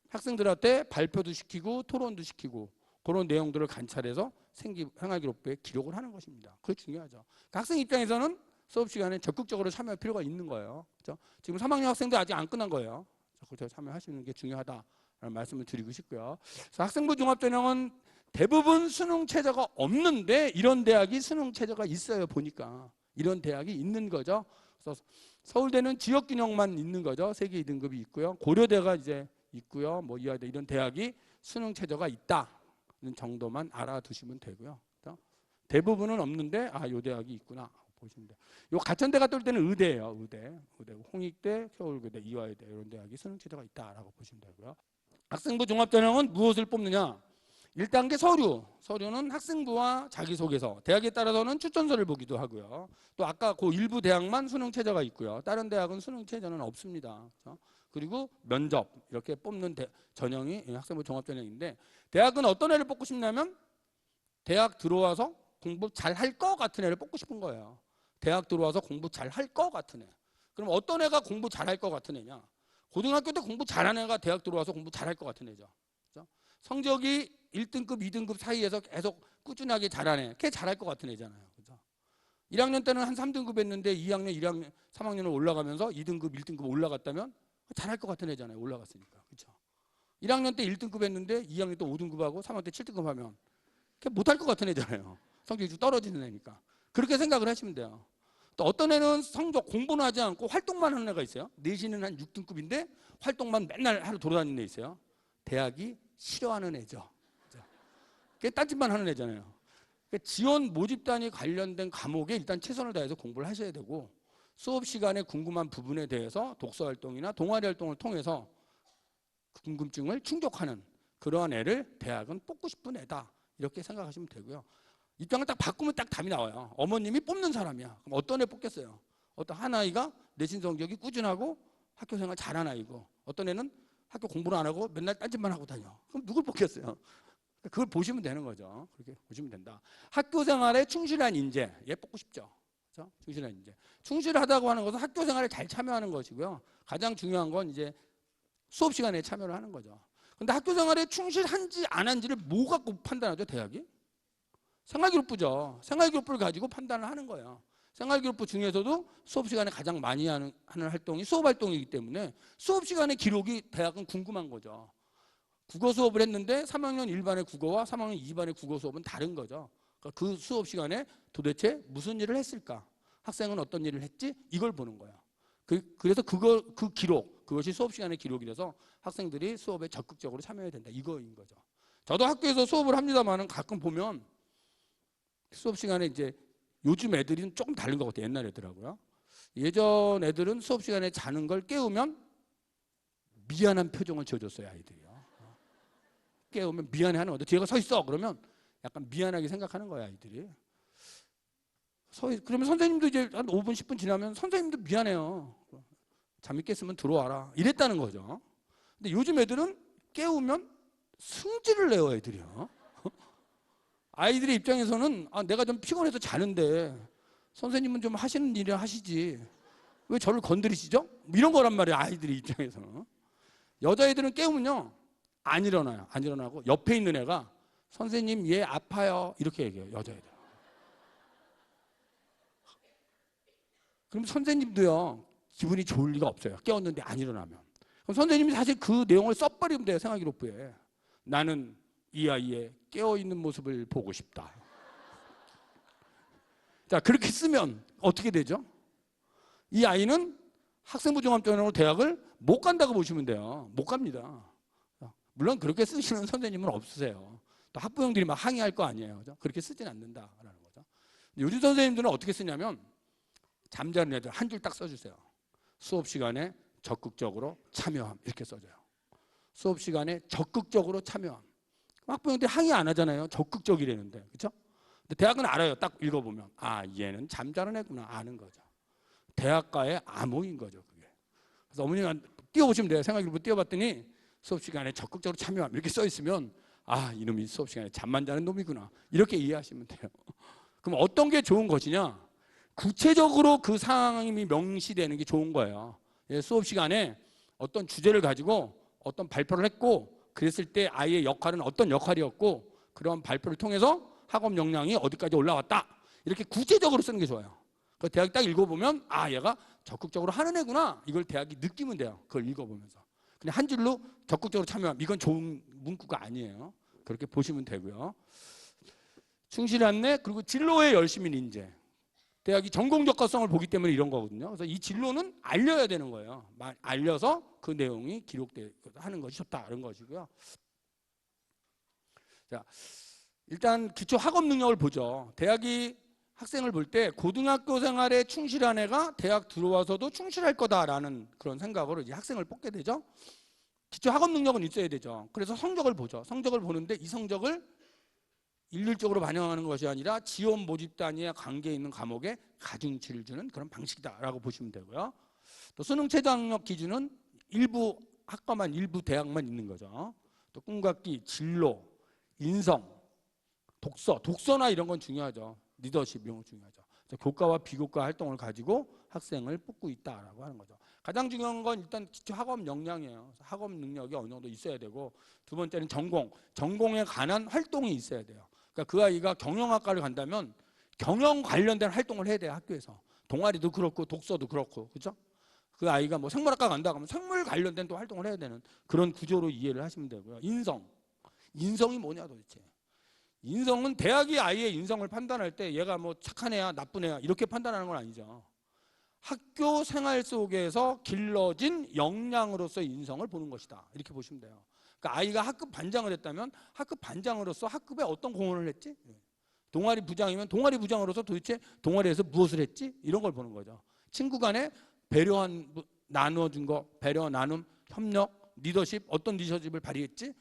Speaker 1: 학생들한테 발표도 시키고 토론도 시키고 그런 내용들을 관찰해서 생활기록부에 기록을 하는 것입니다. 그게 중요하죠. 그러니까 학생 입장에서는 수업 시간에 적극적으로 참여할 필요가 있는 거예요. 그렇죠? 지금 3학년 학생들 아직 안 끝난 거예요. 적극적으로 참여하시는 게 중요하다라는 말씀을 드리고 싶고요. 그래서 학생부 종합전형은 대부분 수능 최저가 없는데 이런 대학이 수능 최저가 있어요. 보니까 이런 대학이 있는 거죠. 그래서 서울대는 지역균형만 있는 거죠. 세계 2등급이 있고요. 고려대가 이제 있고요. 뭐 이화대 이런 대학이 수능 최저가 있다는 정도만 알아두시면 되고요. 그렇죠? 대부분은 없는데 요 대학이 있구나 보시면 돼요. 요 가천대가 뜰 때는 의대예요. 의대, 홍익대, 서울대, 이화여대 이런 대학이 수능 최저가 있다라고 보시면 되고요. 학생부 종합전형은 무엇을 뽑느냐? 1단계 서류는 학생부와 자기소개서, 대학에 따라서는 추천서를 보기도 하고요. 또 아까 그 일부 대학만 수능 최저가 있고요. 다른 대학은 수능 최저는 없습니다. 그렇죠? 그리고 면접 이렇게 뽑는 전형이 학생부 종합전형인데 대학은 어떤 애를 뽑고 싶냐면 대학 들어와서 공부 잘 할 것 같은 애를 뽑고 싶은 거예요. 대학 들어와서 공부 잘 할 것 같은 애. 그럼 어떤 애가 공부 잘할 것 같은 애냐? 고등학교 때 공부 잘하는 애가 대학 들어와서 공부 잘할 것 같은 애죠. 그렇죠? 성적이 1등급, 2등급 사이에서 계속 꾸준하게 잘하는 애. 걔 잘할 것 같은 애잖아요. 그렇죠? 1학년 때는 한 3등급 했는데 2학년, 1학년, 3학년을 올라가면서 2등급, 1등급 올라갔다면 잘할 것 같은 애잖아요. 올라갔으니까. 그렇죠? 1학년 때 1등급 했는데 2학년 때 5등급 하고 3학년 때 7등급 하면 걔 못할 것 같은 애잖아요. 성적이 좀 떨어지는 애니까. 그렇게 생각을 하시면 돼요. 또 어떤 애는 성적 공부는 하지 않고 활동만 하는 애가 있어요. 내신은 한 6등급인데 활동만 맨날 하루 돌아다니는 애 있어요. 대학이 싫어하는 애죠. 그게 딴짓만 하는 애잖아요. 그러니까 지원 모집단위 관련된 과목에 일단 최선을 다해서 공부를 하셔야 되고 수업 시간에 궁금한 부분에 대해서 독서 활동이나 동아리 활동을 통해서 궁금증을 충족하는 그러한 애를 대학은 뽑고 싶은 애다. 이렇게 생각하시면 되고요. 입장을 딱 바꾸면 딱 답이 나와요. 어머님이 뽑는 사람이야. 그럼 어떤 애 뽑겠어요? 어떤 한 아이가 내신 성적이 꾸준하고 학교 생활 잘하는 아이고 어떤 애는 학교 공부를 안 하고 맨날 딴짓만 하고 다녀. 그럼 누굴 뽑겠어요? 그걸 보시면 되는 거죠. 그렇게 보시면 된다. 학교 생활에 충실한 인재, 얘 뽑고 싶죠. 그렇죠? 충실한 인재. 충실하다고 하는 것은 학교 생활에 잘 참여하는 것이고요. 가장 중요한 건 이제 수업 시간에 참여를 하는 거죠. 근데 학교 생활에 충실한지 안 한지를 뭐 갖고 판단하죠, 대학이? 생활기록부죠. 생활기록부를 가지고 판단을 하는 거예요. 생활기록부 중에서도 수업 시간에 가장 많이 하는 활동이 수업 활동이기 때문에 수업 시간의 기록이 대학은 궁금한 거죠. 국어 수업을 했는데 3학년 1반의 국어와 3학년 2반의 국어 수업은 다른 거죠. 그러니까 그 수업 시간에 도대체 무슨 일을 했을까? 학생은 어떤 일을 했지? 이걸 보는 거예요. 그래서 그 기록, 그것이 수업 시간의 기록이라서 학생들이 수업에 적극적으로 참여해야 된다. 이거인 거죠. 저도 학교에서 수업을 합니다만은 가끔 보면 수업 시간에 이제 요즘 애들은 조금 다른 것 같아요. 옛날 애들하고요. 예전 애들은 수업 시간에 자는 걸 깨우면 미안한 표정을 지어줬어요, 아이들이요. 깨우면 미안해하는 건데 뒤에가 서 있어 그러면 약간 미안하게 생각하는 거야, 아이들이. 그러면 선생님도 이제 한 5분, 10분 지나면 선생님도 미안해요. 잠이 깼으면 들어와라. 이랬다는 거죠. 근데 요즘 애들은 깨우면 승질을 내요, 애들이요. 아이들의 입장에서는 내가 좀 피곤해서 자는데 선생님은 좀 하시는 일을 하시지 왜 저를 건드리시죠? 이런 거란 말이에요, 아이들의 입장에서는. 여자애들은 깨우면요 안 일어나요. 안 일어나고 옆에 있는 애가 선생님 얘 아파요 이렇게 얘기해요, 여자애들. 그럼 선생님도요 기분이 좋을 리가 없어요. 깨웠는데 안 일어나면. 그럼 선생님이 사실 그 내용을 써버리면 돼요, 생활기록부에. 나는 이 아이의 깨어있는 모습을 보고 싶다. 자, 그렇게 쓰면 어떻게 되죠? 이 아이는 학생부 종합전형으로 대학을 못 간다고 보시면 돼요. 못 갑니다. 물론 그렇게 쓰시는 선생님은 없으세요. 또 학부형들이 막 항의할 거 아니에요. 그죠? 그렇게 쓰진 않는다라는 거죠. 요즘 선생님들은 어떻게 쓰냐면 잠자는 애들 한 줄 딱 써주세요. 수업 시간에 적극적으로 참여함 이렇게 써줘요. 수업 시간에 적극적으로 참여함. 학부형들이 항의 안 하잖아요. 적극적이라는데, 그렇죠? 근데 대학은 알아요. 딱 읽어보면 얘는 잠자는 애구나 아는 거죠. 대학가의 암호인 거죠, 그게. 그래서 어머니가 띄워보시면 돼요. 생활기록부 띄워봤더니 수업 시간에 적극적으로 참여함 이렇게 써 있으면 이놈이 수업 시간에 잠만 자는 놈이구나 이렇게 이해하시면 돼요. 그럼 어떤 게 좋은 것이냐? 구체적으로 그 상황이 명시되는 게 좋은 거예요. 수업 시간에 어떤 주제를 가지고 어떤 발표를 했고 그랬을 때 아이의 역할은 어떤 역할이었고 그런 발표를 통해서 학업 역량이 어디까지 올라왔다. 이렇게 구체적으로 쓰는 게 좋아요. 그 대학이 딱 읽어보면 얘가 적극적으로 하는 애구나. 이걸 대학이 느끼면 돼요. 그걸 읽어보면서. 그냥 한 줄로 적극적으로 참여함. 이건 좋은 문구가 아니에요. 그렇게 보시면 되고요. 충실한 애 그리고 진로에 열심인 인재. 대학이 전공 적합성을 보기 때문에 이런 거거든요. 그래서 이 진로는 알려야 되는 거예요. 알려서 그 내용이 기록하는 것이 좋다 이런 것이고요. 자, 일단 기초 학업 능력을 보죠. 대학이 학생을 볼 때 고등학교 생활에 충실한 애가 대학 들어와서도 충실할 거다라는 그런 생각으로 이제 학생을 뽑게 되죠. 기초 학업 능력은 있어야 되죠. 그래서 성적을 보죠. 성적을 보는데 이 성적을 일률적으로 반영하는 것이 아니라 지원 모집 단위와 관계 있는 과목에 가중치를 주는 그런 방식이다라고 보시면 되고요. 또 수능 최저학력 기준은 일부 학과만 일부 대학만 있는 거죠. 또 꿈과 끼, 진로, 인성, 독서나 이런 건 중요하죠. 리더십 이런 건 중요하죠. 교과와 비교과 활동을 가지고 학생을 뽑고 있다라고 하는 거죠. 가장 중요한 건 일단 기초 학업 역량이에요. 학업 능력이 어느 정도 있어야 되고, 두 번째는 전공에 관한 활동이 있어야 돼요. 그러니까 그 아이가 경영학과를 간다면 경영 관련된 활동을 해야 돼요. 학교에서. 동아리도 그렇고 독서도 그렇고, 그렇죠? 그 아이가 뭐 생물학과 간다 그러면 생물 관련된 또 활동을 해야 되는 그런 구조로 이해를 하시면 되고요. 인성이 뭐냐 도대체. 인성은 대학이 아이의 인성을 판단할 때 얘가 뭐 착한 애야 나쁜 애야 이렇게 판단하는 건 아니죠. 학교 생활 속에서 길러진 역량으로서의 인성을 보는 것이다. 이렇게 보시면 돼요. 그러니까 아이가 학급 반장을 했다면 학급 반장으로서 학급에 어떤 공헌을 했지? 동아리 부장이면 동아리 부장으로서 도대체 동아리에서 무엇을 했지? 이런 걸 보는 거죠. 친구 간에 나눠준 거, 배려, 나눔, 협력, 리더십, 어떤 리더십을 발휘했지?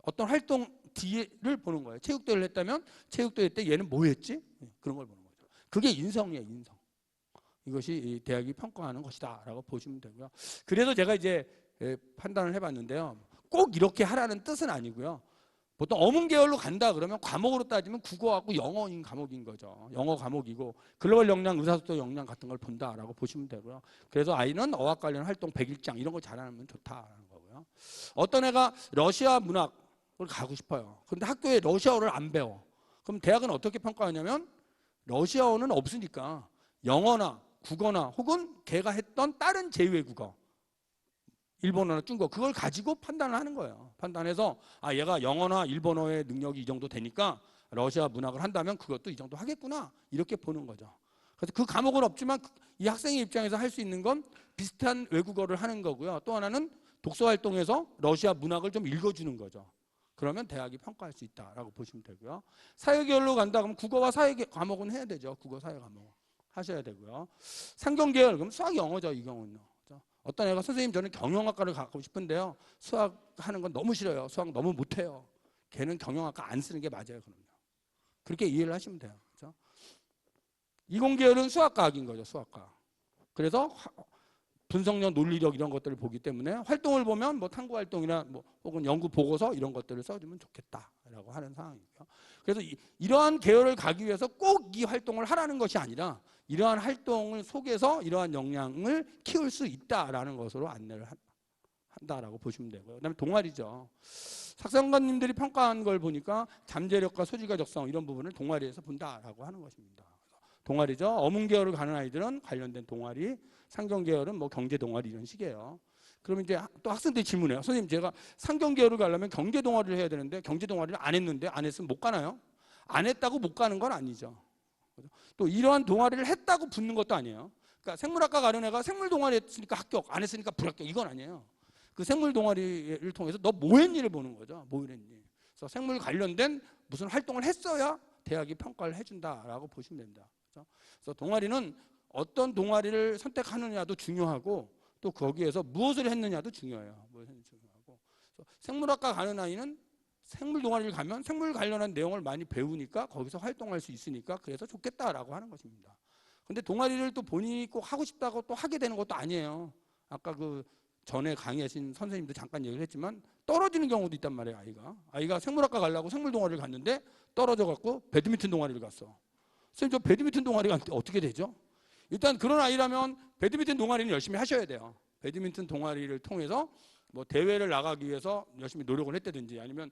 Speaker 1: 어떤 활동 뒤를 보는 거예요. 체육대회를 했다면 체육대회 때 얘는 뭐 했지? 그런 걸 보는 거죠. 그게 인성이에요, 인성. 이것이 대학이 평가하는 것이다 라고 보시면 되고요. 그래서 제가 이제 판단을 해봤는데요. 꼭 이렇게 하라는 뜻은 아니고요. 보통 어문 계열로 간다 그러면 과목으로 따지면 국어하고 영어인 과목인 거죠. 영어 과목이고 글로벌 역량, 의사소통 역량 같은 걸 본다라고 보시면 되고요. 그래서 아이는 어학 관련 활동 101장 이런 거 잘하면 좋다라는 거고요. 어떤 애가 러시아 문학을 가고 싶어요. 그런데 학교에 러시아어를 안 배워. 그럼 대학은 어떻게 평가하냐면 러시아어는 없으니까 영어나 국어나 혹은 걔가 했던 다른 제2외국어 일본어나 중국어 그걸 가지고 판단을 하는 거예요. 판단해서 아 얘가 영어나 일본어의 능력이 이 정도 되니까 러시아 문학을 한다면 그것도 이 정도 하겠구나 이렇게 보는 거죠. 그래서 그 과목은 없지만 이 학생의 입장에서 할 수 있는 건 비슷한 외국어를 하는 거고요. 또 하나는 독서 활동에서 러시아 문학을 좀 읽어주는 거죠. 그러면 대학이 평가할 수 있다라고 보시면 되고요. 사회계열로 간다 그러면 국어와 사회 과목은 해야 되죠. 국어 사회 과목 하셔야 되고요. 상경계열 그럼 수학 영어죠. 이 경우는요. 어떤 애가 선생님 저는 경영학과를 가고 싶은데요. 수학 하는 건 너무 싫어요. 수학 너무 못해요. 걔는 경영학과 안 쓰는 게 맞아요. 그럼요. 그렇게 이해를 하시면 돼요. 그렇죠? 이공계열은 수학과학인 거죠. 수학과. 그래서 분석력, 논리력 이런 것들을 보기 때문에 활동을 보면 뭐 탐구 활동이나 뭐 혹은 연구 보고서 이런 것들을 써주면 좋겠다라고 하는 상황이고요. 그래서 이러한 계열을 가기 위해서 꼭 이 활동을 하라는 것이 아니라 이러한 활동을 속에서 이러한 역량을 키울 수 있다라는 것으로 안내를 한다라고 보시면 되고요. 그다음에 동아리죠. 학생관님들이 평가한 걸 보니까 잠재력과 소질과 적성 이런 부분을 동아리에서 본다라고 하는 것입니다. 동아리죠. 어문 계열을 가는 아이들은 관련된 동아리, 상경 계열은 뭐 경제 동아리 이런 식이에요. 그러면 이제 또 학생들이 질문해요. 선생님 제가 상경 계열을 가려면 경제 동아리를 해야 되는데 경제 동아리를 안 했는데 안 했으면 못 가나요? 안 했다고 못 가는 건 아니죠. 또 이러한 동아리를 했다고 붙는 것도 아니에요. 그러니까 생물학과 가는 애가 생물 동아리 했으니까 합격, 안 했으니까 불합격 이건 아니에요. 그 생물 동아리를 통해서 너 뭐 했니를 보는 거죠. 뭐 했니? 그래서 생물 관련된 무슨 활동을 했어야 대학이 평가를 해준다라고 보시면 됩니다. 그래서 동아리는 어떤 동아리를 선택하느냐도 중요하고 또 거기에서 무엇을 했느냐도 중요해요. 무엇을 중요하고. 생물학과 가는 아이는 생물 동아리를 가면 생물 관련한 내용을 많이 배우니까 거기서 활동할 수 있으니까 그래서 좋겠다라고 하는 것입니다. 근데 동아리를 또 본인이 꼭 하고 싶다고 또 하게 되는 것도 아니에요. 아까 그 전에 강의하신 선생님도 잠깐 얘기를 했지만 떨어지는 경우도 있단 말이에요. 아이가 생물학과 가려고 생물 동아리를 갔는데 떨어져 갖고 배드민턴 동아리를 갔어. 선생님 저 배드민턴 동아리 갔는데 어떻게 되죠? 일단 그런 아이라면 배드민턴 동아리는 열심히 하셔야 돼요. 배드민턴 동아리를 통해서 뭐 대회를 나가기 위해서 열심히 노력을 했다든지 아니면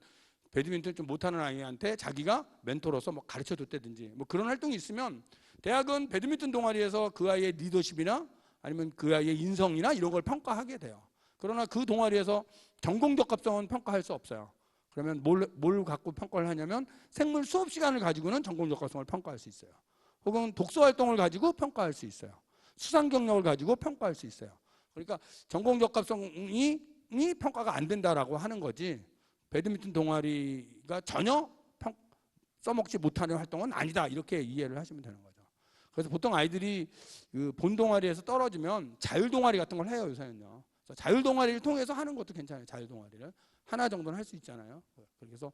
Speaker 1: 배드민턴 좀 못하는 아이한테 자기가 멘토로서 뭐 가르쳐 줬다든지 뭐 그런 활동이 있으면 대학은 배드민턴 동아리에서 그 아이의 리더십이나 아니면 그 아이의 인성이나 이런 걸 평가하게 돼요. 그러나 그 동아리에서 전공 적합성은 평가할 수 없어요. 그러면 뭘 갖고 평가를 하냐면 생물 수업 시간을 가지고는 전공 적합성을 평가할 수 있어요. 혹은 독서 활동을 가지고 평가할 수 있어요. 수상 경력을 가지고 평가할 수 있어요. 그러니까 전공 적합성이 평가가 안 된다라고 하는 거지 배드민턴 동아리가 전혀 써먹지 못하는 활동은 아니다 이렇게 이해를 하시면 되는 거죠. 그래서 보통 아이들이 그 본 동아리에서 떨어지면 자율 동아리 같은 걸 해요 요새는요. 그래서 자율 동아리를 통해서 하는 것도 괜찮아요. 자율 동아리를 하나 정도는 할 수 있잖아요. 그래서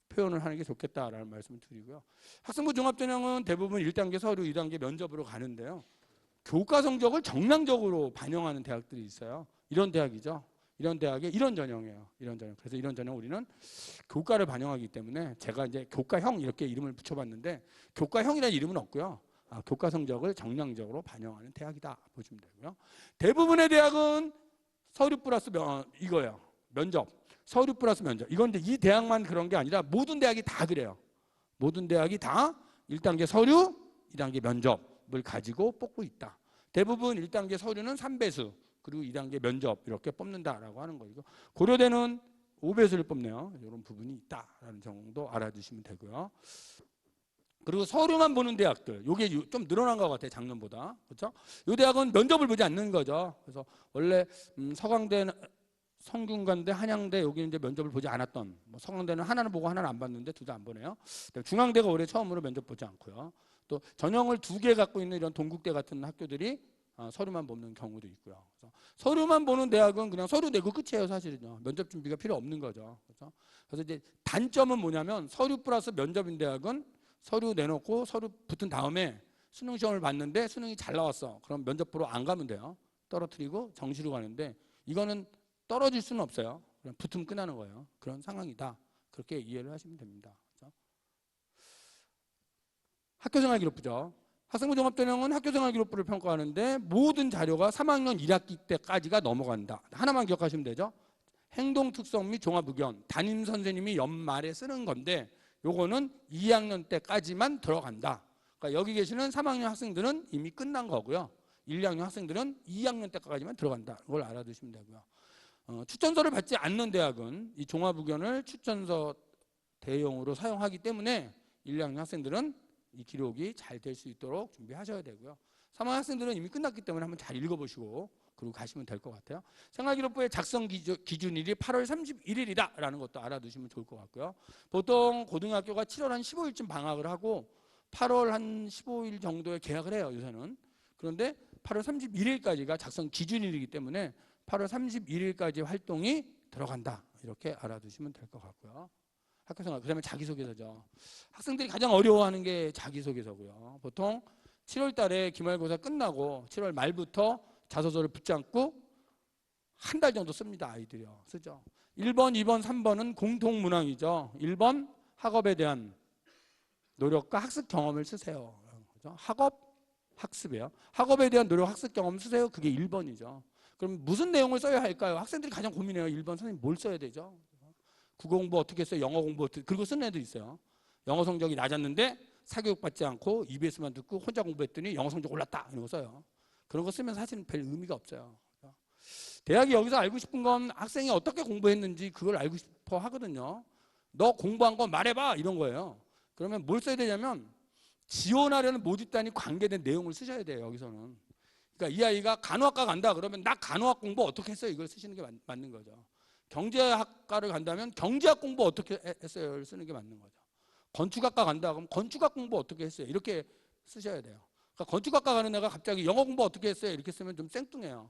Speaker 1: 표현을 하는 게 좋겠다라는 말씀을 드리고요. 학생부 종합전형은 대부분 1단계 서류, 2단계 면접으로 가는데요. 교과 성적을 정량적으로 반영하는 대학들이 있어요. 이런 대학이죠. 이런 대학의 이런 전형이에요. 이런 전형. 그래서 이런 전형 우리는 교과를 반영하기 때문에 제가 이제 교과형 이렇게 이름을 붙여봤는데 교과형이라는 이름은 없고요. 교과 성적을 정량적으로 반영하는 대학이다 보시면 되고요. 대부분의 대학은 서류 플러스 이거예요. 면접. 서류 플러스 면접. 이건 이제 이 대학만 그런 게 아니라 모든 대학이 다 그래요. 모든 대학이 다 1단계 서류, 2단계 면접을 가지고 뽑고 있다. 대부분 1단계 서류는 3배수, 그리고 2단계 면접 이렇게 뽑는다라고 하는 거고, 고려대는 5배수를 뽑네요. 이런 부분이 있다라는 정도 알아두시면 되고요. 그리고 서류만 보는 대학들, 이게 좀 늘어난 것 같아요, 작년보다. 그렇죠? 이 대학은 면접을 보지 않는 거죠. 그래서 원래 서강대, 성균관대, 한양대 여기 이제 면접을 보지 않았던, 뭐 서강대는 하나는 보고 하나는 안 봤는데 둘 다 안 보네요. 중앙대가 올해 처음으로 면접 보지 않고요. 또 전형을 2개 갖고 있는 이런 동국대 같은 학교들이 서류만 보는 경우도 있고요. 그래서 서류만 보는 대학은 그냥 서류 내고 끝이에요, 사실은요. 면접 준비가 필요 없는 거죠. 그래서 이제 단점은 뭐냐면 서류 플러스 면접인 대학은 서류 내놓고 서류 붙은 다음에 수능 시험을 봤는데 수능이 잘 나왔어. 그럼 면접 보러 안 가면 돼요. 떨어뜨리고 정시로 가는데 이거는 떨어질 수는 없어요. 그냥 붙으면 끝나는 거예요. 그런 상황이다. 그렇게 이해를 하시면 됩니다. 그렇죠? 학교생활 기록부죠. 학생부 종합전형은 학교생활 기록부를 평가하는데 모든 자료가 3학년 1학기 때까지가 넘어간다. 하나만 기억하시면 되죠. 행동특성 및 종합의견, 담임선생님이 연말에 쓰는 건데 요거는 2학년 때까지만 들어간다. 그러니까 여기 계시는 3학년 학생들은 이미 끝난 거고요. 1, 2학년 학생들은 2학년 때까지만 들어간다. 그걸 알아두시면 되고요. 추천서를 받지 않는 대학은 이 종합의견을 추천서 대용으로 사용하기 때문에 1, 2학년 학생들은 이 기록이 잘 될 수 있도록 준비하셔야 되고요. 3학년 학생들은 이미 끝났기 때문에 한번 잘 읽어보시고 그리고 가시면 될 것 같아요. 생활기록부의 작성 기준일이 8월 31일이다 라는 것도 알아두시면 좋을 것 같고요. 보통 고등학교가 7월 한 15일쯤 방학을 하고 8월 한 15일 정도에 개학을 해요, 요새는. 그런데 8월 31일까지가 작성 기준일이기 때문에 8월 31일까지 활동이 들어간다. 이렇게 알아두시면 될 것 같고요. 학교생활, 그 다음에 자기소개서죠. 학생들이 가장 어려워하는 게 자기소개서고요. 보통 7월 달에 기말고사 끝나고 7월 말부터 자소서를 붙잡고 한 달 정도 씁니다. 아이들이요. 쓰죠. 1번, 2번, 3번은 공통문항이죠. 1번 학업에 대한 노력과 학습 경험을 쓰세요. 그렇죠? 학업, 학습이에요. 학업에 대한 노력, 학습 경험 쓰세요. 그게 1번이죠. 그럼 무슨 내용을 써야 할까요? 학생들이 가장 고민해요. 1번 선생님 뭘 써야 되죠? 국어 공부 어떻게 했어요? 영어 공부 어떻게, 그리고 쓰는 애도 있어요. 영어 성적이 낮았는데 사교육 받지 않고 EBS만 듣고 혼자 공부했더니 영어 성적 올랐다. 이런 거 써요. 그런 거 쓰면 사실은 별 의미가 없어요. 대학이 여기서 알고 싶은 건 학생이 어떻게 공부했는지 그걸 알고 싶어 하거든요. 너 공부한 거 말해봐 이런 거예요. 그러면 뭘 써야 되냐면 지원하려는 모집단이 관계된 내용을 쓰셔야 돼요. 여기서는. 그러니까 이 아이가 간호학과 간다 그러면 나 간호학 공부 어떻게 했어요? 이걸 쓰시는 게 맞는 거죠. 경제학과를 간다면 경제학 공부 어떻게 했어요? 를 쓰는 게 맞는 거죠. 건축학과 간다 그러면 건축학 공부 어떻게 했어요? 이렇게 쓰셔야 돼요. 그러니까 건축학과 가는 애가 갑자기 영어 공부 어떻게 했어요? 이렇게 쓰면 좀 생뚱해요.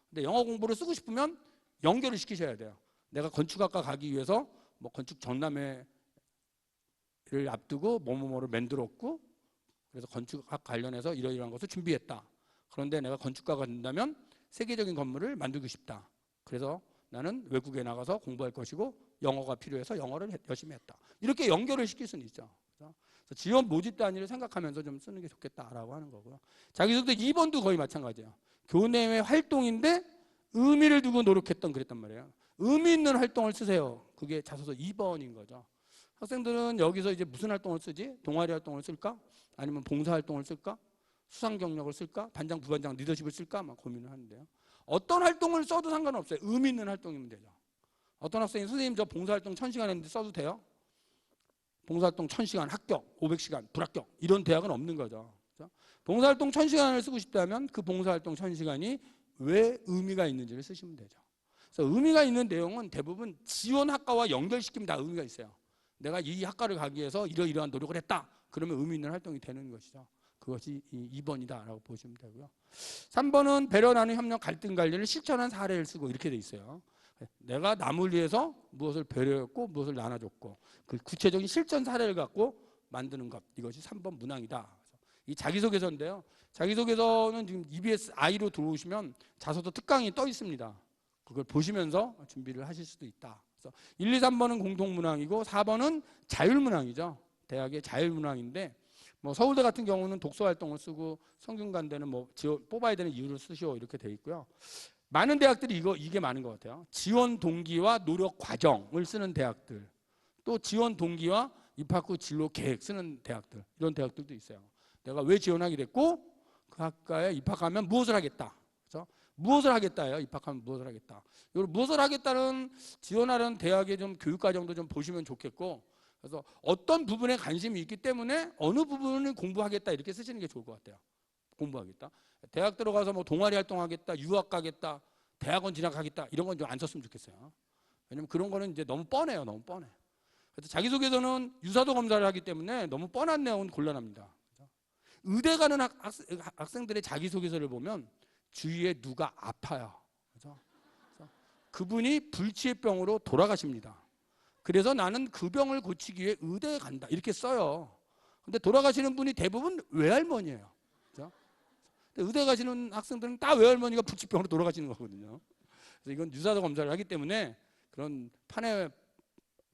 Speaker 1: 근데 영어 공부를 쓰고 싶으면 연결을 시키셔야 돼요. 내가 건축학과 가기 위해서 뭐 건축 전람회를 앞두고 뭐뭐뭐를 만들었고 그래서 건축학 관련해서 이러이러한 것을 준비했다. 그런데 내가 건축가가 된다면 세계적인 건물을 만들고 싶다. 그래서 나는 외국에 나가서 공부할 것이고 영어가 필요해서 영어를 열심히 했다. 이렇게 연결을 시킬 수는 있죠. 그래서 지원 모집 단위를 생각하면서 좀 쓰는 게 좋겠다라고 하는 거고요. 자기소개 2번도 거의 마찬가지예요. 교내외 활동인데 의미를 두고 노력했던 그랬단 말이에요. 의미 있는 활동을 쓰세요. 그게 자소서 2번인 거죠. 학생들은 여기서 이제 무슨 활동을 쓰지? 동아리 활동을 쓸까? 아니면 봉사 활동을 쓸까? 수상 경력을 쓸까? 반장, 부반장, 리더십을 쓸까? 막 고민을 하는데요. 어떤 활동을 써도 상관없어요. 의미 있는 활동이면 되죠. 어떤 학생이 선생님 저 봉사활동 1000시간 했는데 써도 돼요? 봉사활동 1000시간 합격, 500시간 불합격 이런 대학은 없는 거죠. 그렇죠? 봉사활동 1000시간을 쓰고 싶다면 그 봉사활동 1000시간이 왜 의미가 있는지를 쓰시면 되죠. 그래서 의미가 있는 내용은 대부분 지원 학과와 연결시키면 다 의미가 있어요. 내가 이 학과를 가기 위해서 이러이러한 노력을 했다. 그러면 의미 있는 활동이 되는 것이죠. 그것이 2번이다라고 보시면 되고요. 3번은 배려, 나눔, 협력, 갈등 관리를 실천한 사례를 쓰고 이렇게 돼 있어요. 내가 남을 위해서 무엇을 배려했고 무엇을 나눠줬고 그 구체적인 실천 사례를 갖고 만드는 것, 이것이 3번 문항이다. 이 자기소개서인데요. 자기소개서는 지금 EBS I로 들어오시면 자소서 특강이 떠 있습니다. 그걸 보시면서 준비를 하실 수도 있다. 그래서 1, 2, 3번은 공통문항이고 4번은 자율문항이죠. 대학의 자율문항인데 뭐 서울대 같은 경우는 독서 활동을 쓰고 성균관대는 뭐 뽑아야 되는 이유를 쓰시오 이렇게 돼 있고요. 많은 대학들이 이게 많은 것 같아요. 지원 동기와 노력 과정을 쓰는 대학들, 또 지원 동기와 입학 후 진로 계획 쓰는 대학들, 이런 대학들도 있어요. 내가 왜 지원하게 됐고 그 학과에 입학하면 무엇을 하겠다. 그렇죠? 무엇을 하겠다예요. 입학하면 무엇을 하겠다. 이걸 무엇을 하겠다는 지원하는 대학의 좀 교육 과정도 좀 보시면 좋겠고, 그래서 어떤 부분에 관심이 있기 때문에 어느 부분을 공부하겠다 이렇게 쓰시는 게 좋을 것 같아요. 공부하겠다. 대학 들어가서 뭐 동아리 활동하겠다, 유학 가겠다, 대학원 진학하겠다 이런 건 좀 안 썼으면 좋겠어요. 왜냐면 그런 거는 이제 너무 뻔해요. 너무 뻔해. 그래서 자기소개서는 유사도 검사를 하기 때문에 너무 뻔한 내용은 곤란합니다. 의대 가는 학생들의 자기소개서를 보면 주위에 누가 아파요. 그래서 그분이 불치병으로 돌아가십니다. 그래서 나는 그 병을 고치기 위해 의대에 간다 이렇게 써요. 근데 돌아가시는 분이 대부분 외할머니예요. 그렇죠? 의대 가시는 학생들은 다 외할머니가 불치병으로 돌아가시는 거거든요. 그래서 이건 유사도 검사를 하기 때문에 그런 판에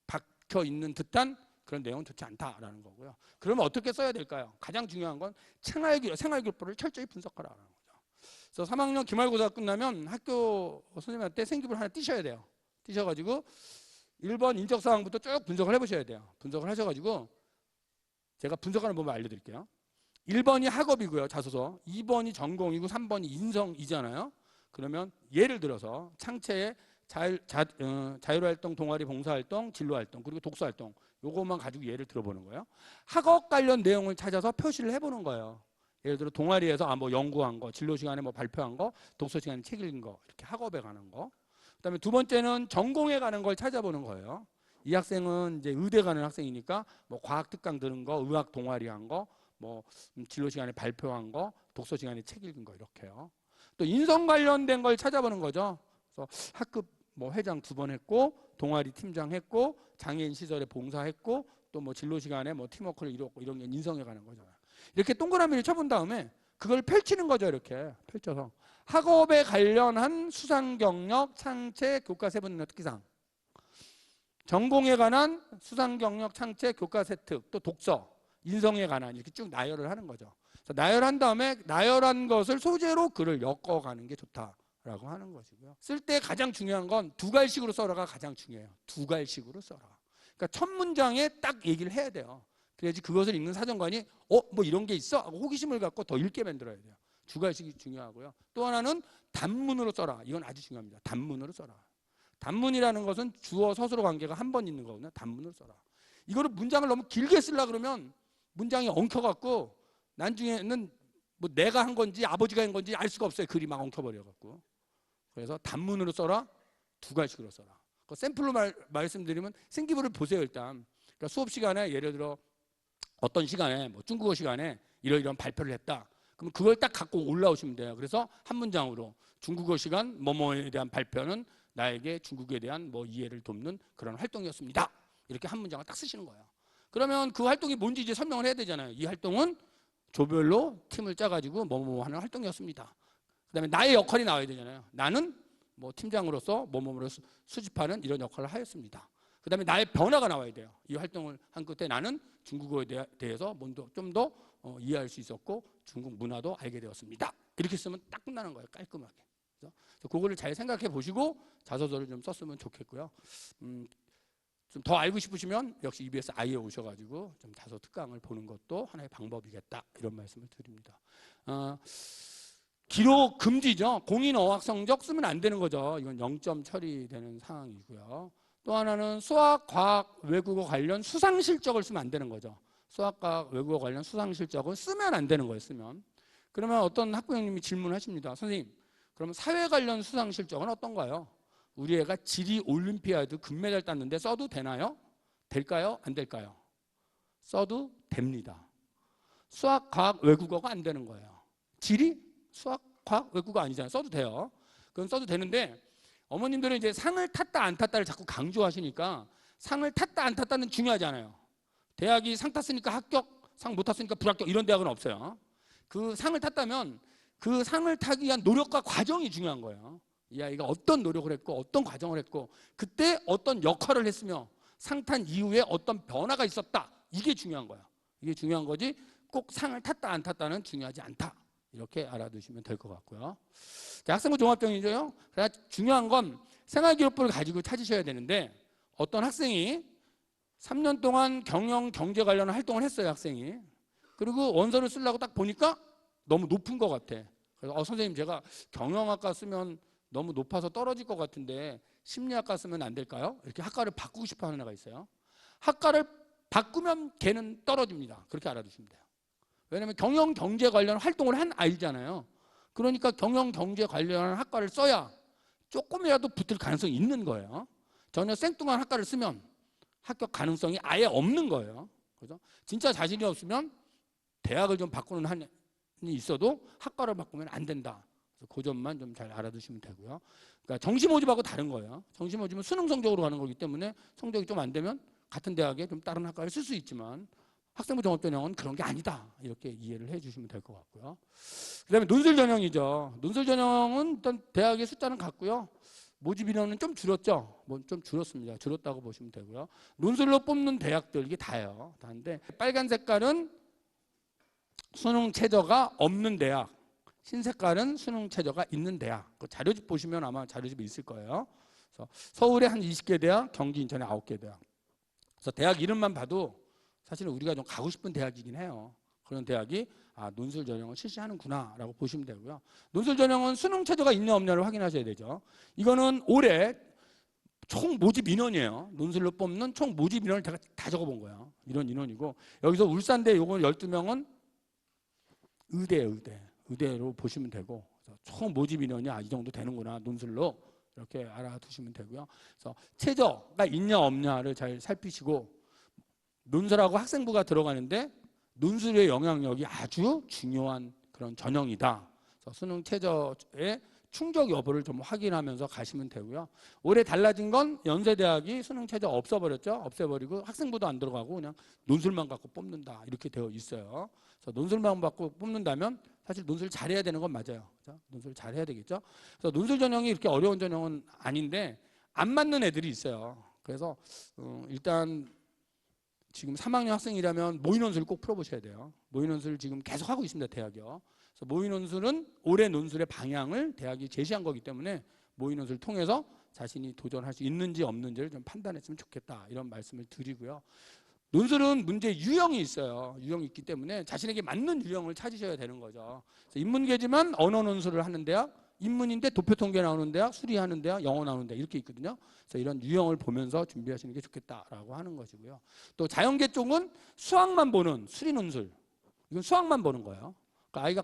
Speaker 1: 박혀 있는 듯한 그런 내용은 좋지 않다라는 거고요. 그러면 어떻게 써야 될까요? 가장 중요한 건 생활교포를 철저히 분석하라는 거죠. 그래서 3학년 기말고사 끝나면 학교 선생님한테 생기부를 하나 띄셔야 돼요. 띄셔가지고 1번 인적사항부터 쭉 분석을 해보셔야 돼요. 분석을 하셔가지고 제가 분석하는 법을 알려드릴게요. 1번이 학업이고요. 자소서. 2번이 전공이고 3번이 인성이잖아요. 그러면 예를 들어서 창체에 자율활동, 동아리, 봉사활동, 진로활동, 그리고 독서활동 요것만 가지고 예를 들어보는 거예요. 학업 관련 내용을 찾아서 표시를 해보는 거예요. 예를 들어 동아리에서 뭐 연구한 거, 진로 시간에 뭐 발표한 거, 독서 시간에 책 읽은 거, 이렇게 학업에 관한 거. 그다음에 두 번째는 전공에 관한 걸 찾아보는 거예요. 이 학생은 이제 의대 가는 학생이니까 뭐 과학 특강 들은 거, 의학 동아리 한 거, 뭐 진로 시간에 발표한 거, 독서 시간에 책 읽은 거 이렇게요. 또 인성 관련된 걸 찾아보는 거죠. 그래서 학급 뭐 회장 2번 했고, 동아리 팀장 했고, 장애인 시설에 봉사했고, 또 뭐 진로 시간에 뭐 팀워크를 이뤘고 이런 게 인성에 관한 거잖아요. 이렇게 동그라미를 쳐본 다음에 그걸 펼치는 거죠. 이렇게 펼쳐서 학업에 관련한 수상 경력, 창체, 교과 세분 특기상, 전공에 관한 수상 경력, 창체, 교과 세특, 또 독서, 인성에 관한 이렇게 쭉 나열을 하는 거죠. 그래서 나열한 다음에 나열한 것을 소재로 글을 엮어가는 게 좋다라고 하는 것이고요. 쓸 때 가장 중요한 건 두 갈식으로 써라가 가장 중요해요. 두 갈식으로 써라. 그러니까 첫 문장에 딱 얘기를 해야 돼요. 그래야지 그것을 읽는 사정관이 뭐 이런 게 있어? 하고 호기심을 갖고 더 읽게 만들어야 돼요. 두 갈식이 중요하고요. 또 하나는 단문으로 써라. 이건 아주 중요합니다. 단문으로 써라. 단문이라는 것은 주어 서술어 관계가 한 번 있는 거거든요. 단문으로 써라. 이거를 문장을 너무 길게 쓰려고 그러면 문장이 엉켜갖고 나중에는 뭐 내가 한 건지 아버지가 한 건지 알 수가 없어요. 글이 막 엉켜버려갖고. 그래서 단문으로 써라. 두 갈식으로 써라. 그 샘플로 말씀드리면 생기부를 보세요. 일단 그러니까 수업 시간에 예를 들어 어떤 시간에 뭐 중국어 시간에 이런 발표를 했다. 그럼 그걸 딱 갖고 올라오시면 돼요. 그래서 한 문장으로 중국어 시간 뭐뭐에 대한 발표는 나에게 중국에 대한 뭐 이해를 돕는 그런 활동이었습니다. 이렇게 한 문장을 딱 쓰시는 거예요. 그러면 그 활동이 뭔지 이제 설명을 해야 되잖아요. 이 활동은 조별로 팀을 짜가지고 뭐뭐 하는 활동이었습니다. 그다음에 나의 역할이 나와야 되잖아요. 나는 뭐 팀장으로서 뭐뭐로 수집하는 이런 역할을 하였습니다. 그다음에 나의 변화가 나와야 돼요. 이 활동을 한 끝에 나는 중국어에 대해서 좀 더 이해할 수 있었고 중국 문화도 알게 되었습니다. 이렇게 쓰면 딱 끝나는 거예요. 깔끔하게. 그래서 그거를 잘 생각해 보시고 자소서를 좀 썼으면 좋겠고요. 좀 더 알고 싶으시면 역시 EBS 아이에 오셔가지고 좀 자소 특강을 보는 것도 하나의 방법이겠다 이런 말씀을 드립니다. 기록 금지죠. 공인 어학 성적 쓰면 안 되는 거죠. 이건 0점 처리되는 상황이고요. 또 하나는 수학, 과학, 외국어 관련 수상 실적을 쓰면 안 되는 거죠. 수학, 과학, 외국어 관련 수상 실적을 쓰면 안 되는 거예요. 쓰면. 그러면 어떤 학부형님이 질문하십니다. 선생님, 그러면 사회 관련 수상 실적은 어떤가요? 우리 애가 지리 올림피아드 금메달 땄는데 써도 되나요? 될까요? 안 될까요? 써도 됩니다. 수학, 과학, 외국어가 안 되는 거예요. 지리, 수학, 과학, 외국어 아니잖아요. 써도 돼요. 그건 써도 되는데 어머님들은 이제 상을 탔다 안 탔다를 자꾸 강조하시니까 상을 탔다 안 탔다는 중요하잖아요. 대학이 상 탔으니까 합격, 상 못 탔으니까 불합격 이런 대학은 없어요. 그 상을 탔다면 그 상을 타기 위한 노력과 과정이 중요한 거예요. 이 아이가 어떤 노력을 했고 어떤 과정을 했고 그때 어떤 역할을 했으며 상 탄 이후에 어떤 변화가 있었다. 이게 중요한 거예요. 이게 중요한 거지 꼭 상을 탔다 안 탔다는 중요하지 않다. 이렇게 알아두시면 될 것 같고요. 자, 학생부 종합정의죠. 그러나 중요한 건 생활기록부를 가지고 찾으셔야 되는데 어떤 학생이 3년 동안 경영 경제 관련 활동을 했어요. 학생이. 그리고 원서를 쓰려고 딱 보니까 너무 높은 것 같아. 그래서 선생님 제가 경영학과 쓰면 너무 높아서 떨어질 것 같은데 심리학과 쓰면 안 될까요? 이렇게 학과를 바꾸고 싶어 하는 애가 있어요. 학과를 바꾸면 걔는 떨어집니다. 그렇게 알아두시면 돼요. 왜냐하면 경영 경제 관련 활동을 한 아이잖아요. 그러니까 경영 경제 관련 학과를 써야 조금이라도 붙을 가능성이 있는 거예요. 전혀 생뚱한 학과를 쓰면 합격 가능성이 아예 없는 거예요. 그죠? 진짜 자신이 없으면 대학을 좀 바꾸는 한이 있어도 학과를 바꾸면 안 된다. 그래서 그 점만 좀 잘 알아두시면 되고요. 그러니까 정시 모집하고 다른 거예요. 정시 모집은 수능 성적으로 가는 거기 때문에 성적이 좀 안 되면 같은 대학에 좀 다른 학과를 쓸 수 있지만 학생부 종합전형은 그런 게 아니다. 이렇게 이해를 해주시면 될 것 같고요. 그다음에 논술 전형이죠. 논술 전형은 일단 대학의 숫자는 같고요. 모집 인원은 좀 줄었죠. 뭐 좀 줄었습니다. 줄었다고 보시면 되고요. 논술로 뽑는 대학들 이게 다예요. 다인데 빨간 색깔은 수능 최저가 없는 대학, 흰 색깔은 수능 최저가 있는 대학. 그 자료집 보시면 아마 자료집이 있을 거예요. 그래서 서울에 한 20개 대학, 경기 인천에 9개 대학. 그래서 대학 이름만 봐도 사실은 우리가 좀 가고 싶은 대학이긴 해요. 그런 대학이 논술 전형을 실시하는구나라고 보시면 되고요. 논술 전형은 수능 최저가 있냐 없냐를 확인하셔야 되죠. 이거는 올해 총 모집 인원이에요. 논술로 뽑는 총 모집 인원을 제가 다 적어본 거예요. 이런 인원이고 여기서 울산대 요건 12명은 의대예요. 의대로 보시면 되고 총 모집 인원이 이 정도 되는구나 논술로 이렇게 알아두시면 되고요. 그래서 최저가 있냐 없냐를 잘 살피시고 논술하고 학생부가 들어가는데 논술의 영향력이 아주 중요한 그런 전형이다. 그래서 수능 최저의 충족 여부를 좀 확인하면서 가시면 되고요. 올해 달라진 건 연세대학이 수능 최저 없애버렸죠. 없애버리고 학생부도 안 들어가고 그냥 논술만 갖고 뽑는다 이렇게 되어 있어요. 그래서 논술만 갖고 뽑는다면 사실 논술 잘해야 되는 건 맞아요. 그렇죠? 논술 잘해야 되겠죠. 그래서 논술 전형이 이렇게 어려운 전형은 아닌데 안 맞는 애들이 있어요. 그래서 일단 지금 3학년 학생이라면 모의논술을 꼭 풀어보셔야 돼요. 모의논술을 지금 계속 하고 있습니다. 대학이요. 그래서 모의논술은 올해 논술의 방향을 대학이 제시한 거기 때문에 모의논술을 통해서 자신이 도전할 수 있는지 없는지를 좀 판단했으면 좋겠다. 이런 말씀을 드리고요. 논술은 문제 유형이 있어요. 유형이 있기 때문에 자신에게 맞는 유형을 찾으셔야 되는 거죠. 그래서 인문계지만 언어 논술을 하는 대학, 인문인데 도표통계 나오는 대학, 수리하는 대학, 영어 나오는 대학 이렇게 있거든요. 그래서 이런 유형을 보면서 준비하시는 게 좋겠다라고 하는 것이고요. 또 자연계 쪽은 수학만 보는 수리 논술. 이건 수학만 보는 거예요. 그러니까 아이가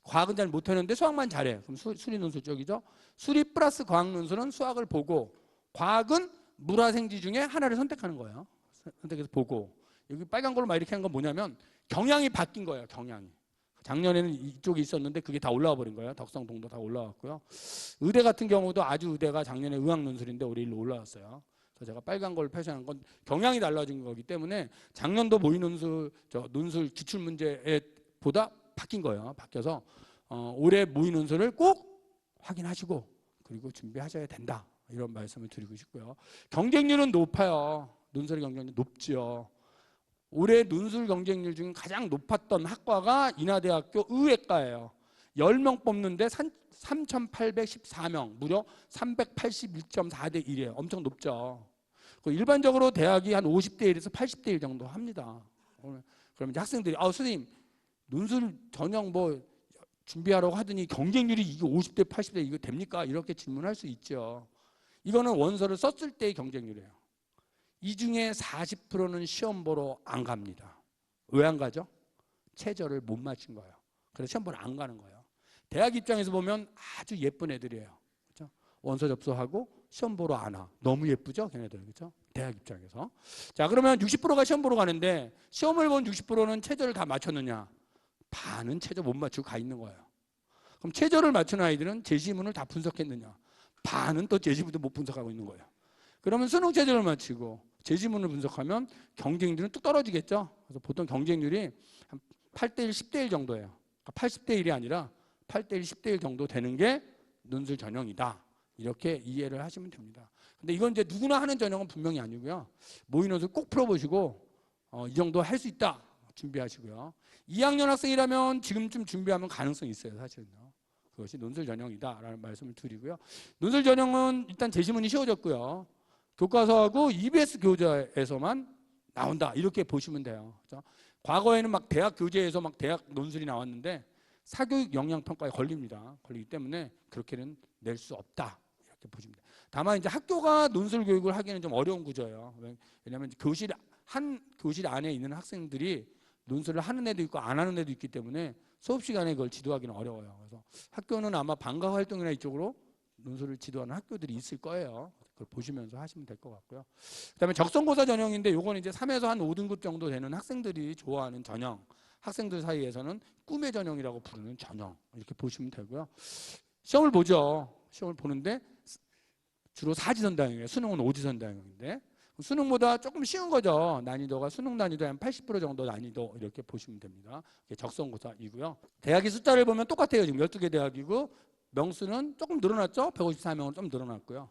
Speaker 1: 과학은 잘 못하는데 수학만 잘해. 그럼 수리 논술 쪽이죠. 수리 플러스 과학 논술은 수학을 보고 과학은 물화생지 중에 하나를 선택하는 거예요. 선택해서 보고 여기 빨간 걸로 막 이렇게 한 건 뭐냐면 경향이 바뀐 거예요. 경향이. 작년에는 이쪽에 있었는데 그게 다 올라와 버린 거예요. 덕성, 동도 다 올라왔고요. 의대 같은 경우도 아주 의대가 작년에 의학 논술인데 올해 일로 올라왔어요. 그래서 제가 빨간 걸 표시한 건 경향이 달라진 거기 때문에 작년도 모의 논술, 논술 기출 문제보다 바뀐 거예요. 바뀌어서 올해 모의 논술을 꼭 확인하시고 그리고 준비하셔야 된다. 이런 말씀을 드리고 싶고요. 경쟁률은 높아요. 논술의 경쟁률 높지요. 올해 논술 경쟁률 중 가장 높았던 학과가 인하대학교 의외과예요. 10명 뽑는데 3,814명, 무려 381.4대 1이에요. 엄청 높죠. 일반적으로 대학이 한 50대 1에서 80대 1 정도 합니다. 그러면 이제 학생들이 선생님 논술 전형 뭐 준비하라고 하더니 경쟁률이 이게 50대 80대 이거 됩니까? 이렇게 질문할 수 있죠. 이거는 원서를 썼을 때의 경쟁률이에요. 이 중에 40%는 시험 보러 안 갑니다. 왜 안 가죠? 최저를 못 맞춘 거예요. 그래서 시험 보러 안 가는 거예요. 대학 입장에서 보면 아주 예쁜 애들이에요. 그렇죠? 원서 접수하고 시험 보러 안 와. 너무 예쁘죠? 걔네들. 그렇죠? 대학 입장에서. 자, 그러면 60%가 시험 보러 가는데 시험을 본 60%는 최저를 다 맞췄느냐? 반은 최저 못 맞추고 가 있는 거예요. 그럼 최저를 맞춘 아이들은 제시문을 다 분석했느냐? 반은 또 제시문도 못 분석하고 있는 거예요. 그러면 수능 최저를 맞추고 제시문을 분석하면 경쟁률은 뚝 떨어지겠죠. 그래서 보통 경쟁률이 한 8대 1, 10대 1 정도예요. 그러니까 80대 1이 아니라 8대 1, 10대 1 정도 되는 게 논술 전형이다. 이렇게 이해를 하시면 됩니다. 근데 이건 이제 누구나 하는 전형은 분명히 아니고요. 모의 논술 꼭 풀어보시고 이 정도 할 수 있다. 준비하시고요. 2학년 학생이라면 지금쯤 준비하면 가능성이 있어요. 사실은요. 그것이 논술 전형이다라는 말씀을 드리고요. 논술 전형은 일단 제시문이 쉬워졌고요. 교과서하고 EBS 교재에서만 나온다 이렇게 보시면 돼요. 그렇죠? 과거에는 막 대학 교재에서 막 대학 논술이 나왔는데 사교육 영향평가에 걸립니다. 걸리기 때문에 그렇게는 낼 수 없다 이렇게 보시면 돼요. 다만 이제 학교가 논술 교육을 하기는 좀 어려운 구조예요. 왜냐하면 한 교실 안에 있는 학생들이 논술을 하는 애도 있고 안 하는 애도 있기 때문에 수업 시간에 그걸 지도하기는 어려워요. 그래서 학교는 아마 방과 활동이나 이쪽으로 논술을 지도하는 학교들이 있을 거예요. 그걸 보시면서 하시면 될 것 같고요. 그다음에 적성고사 전형인데 요거는 이제 3에서 한 5등급 정도 되는 학생들이 좋아하는 전형. 학생들 사이에서는 꿈의 전형이라고 부르는 전형. 이렇게 보시면 되고요. 시험을 보죠. 시험을 보는데 주로 4지선다형이에요. 수능은 5지선다형인데 수능보다 조금 쉬운 거죠. 난이도가 수능 난이도의 한 80% 정도 난이도 이렇게 보시면 됩니다. 이게 적성고사이고요. 대학의 숫자를 보면 똑같아요. 지금 12개 대학이고 명수는 조금 늘어났죠. 154명으로 좀 늘어났고요.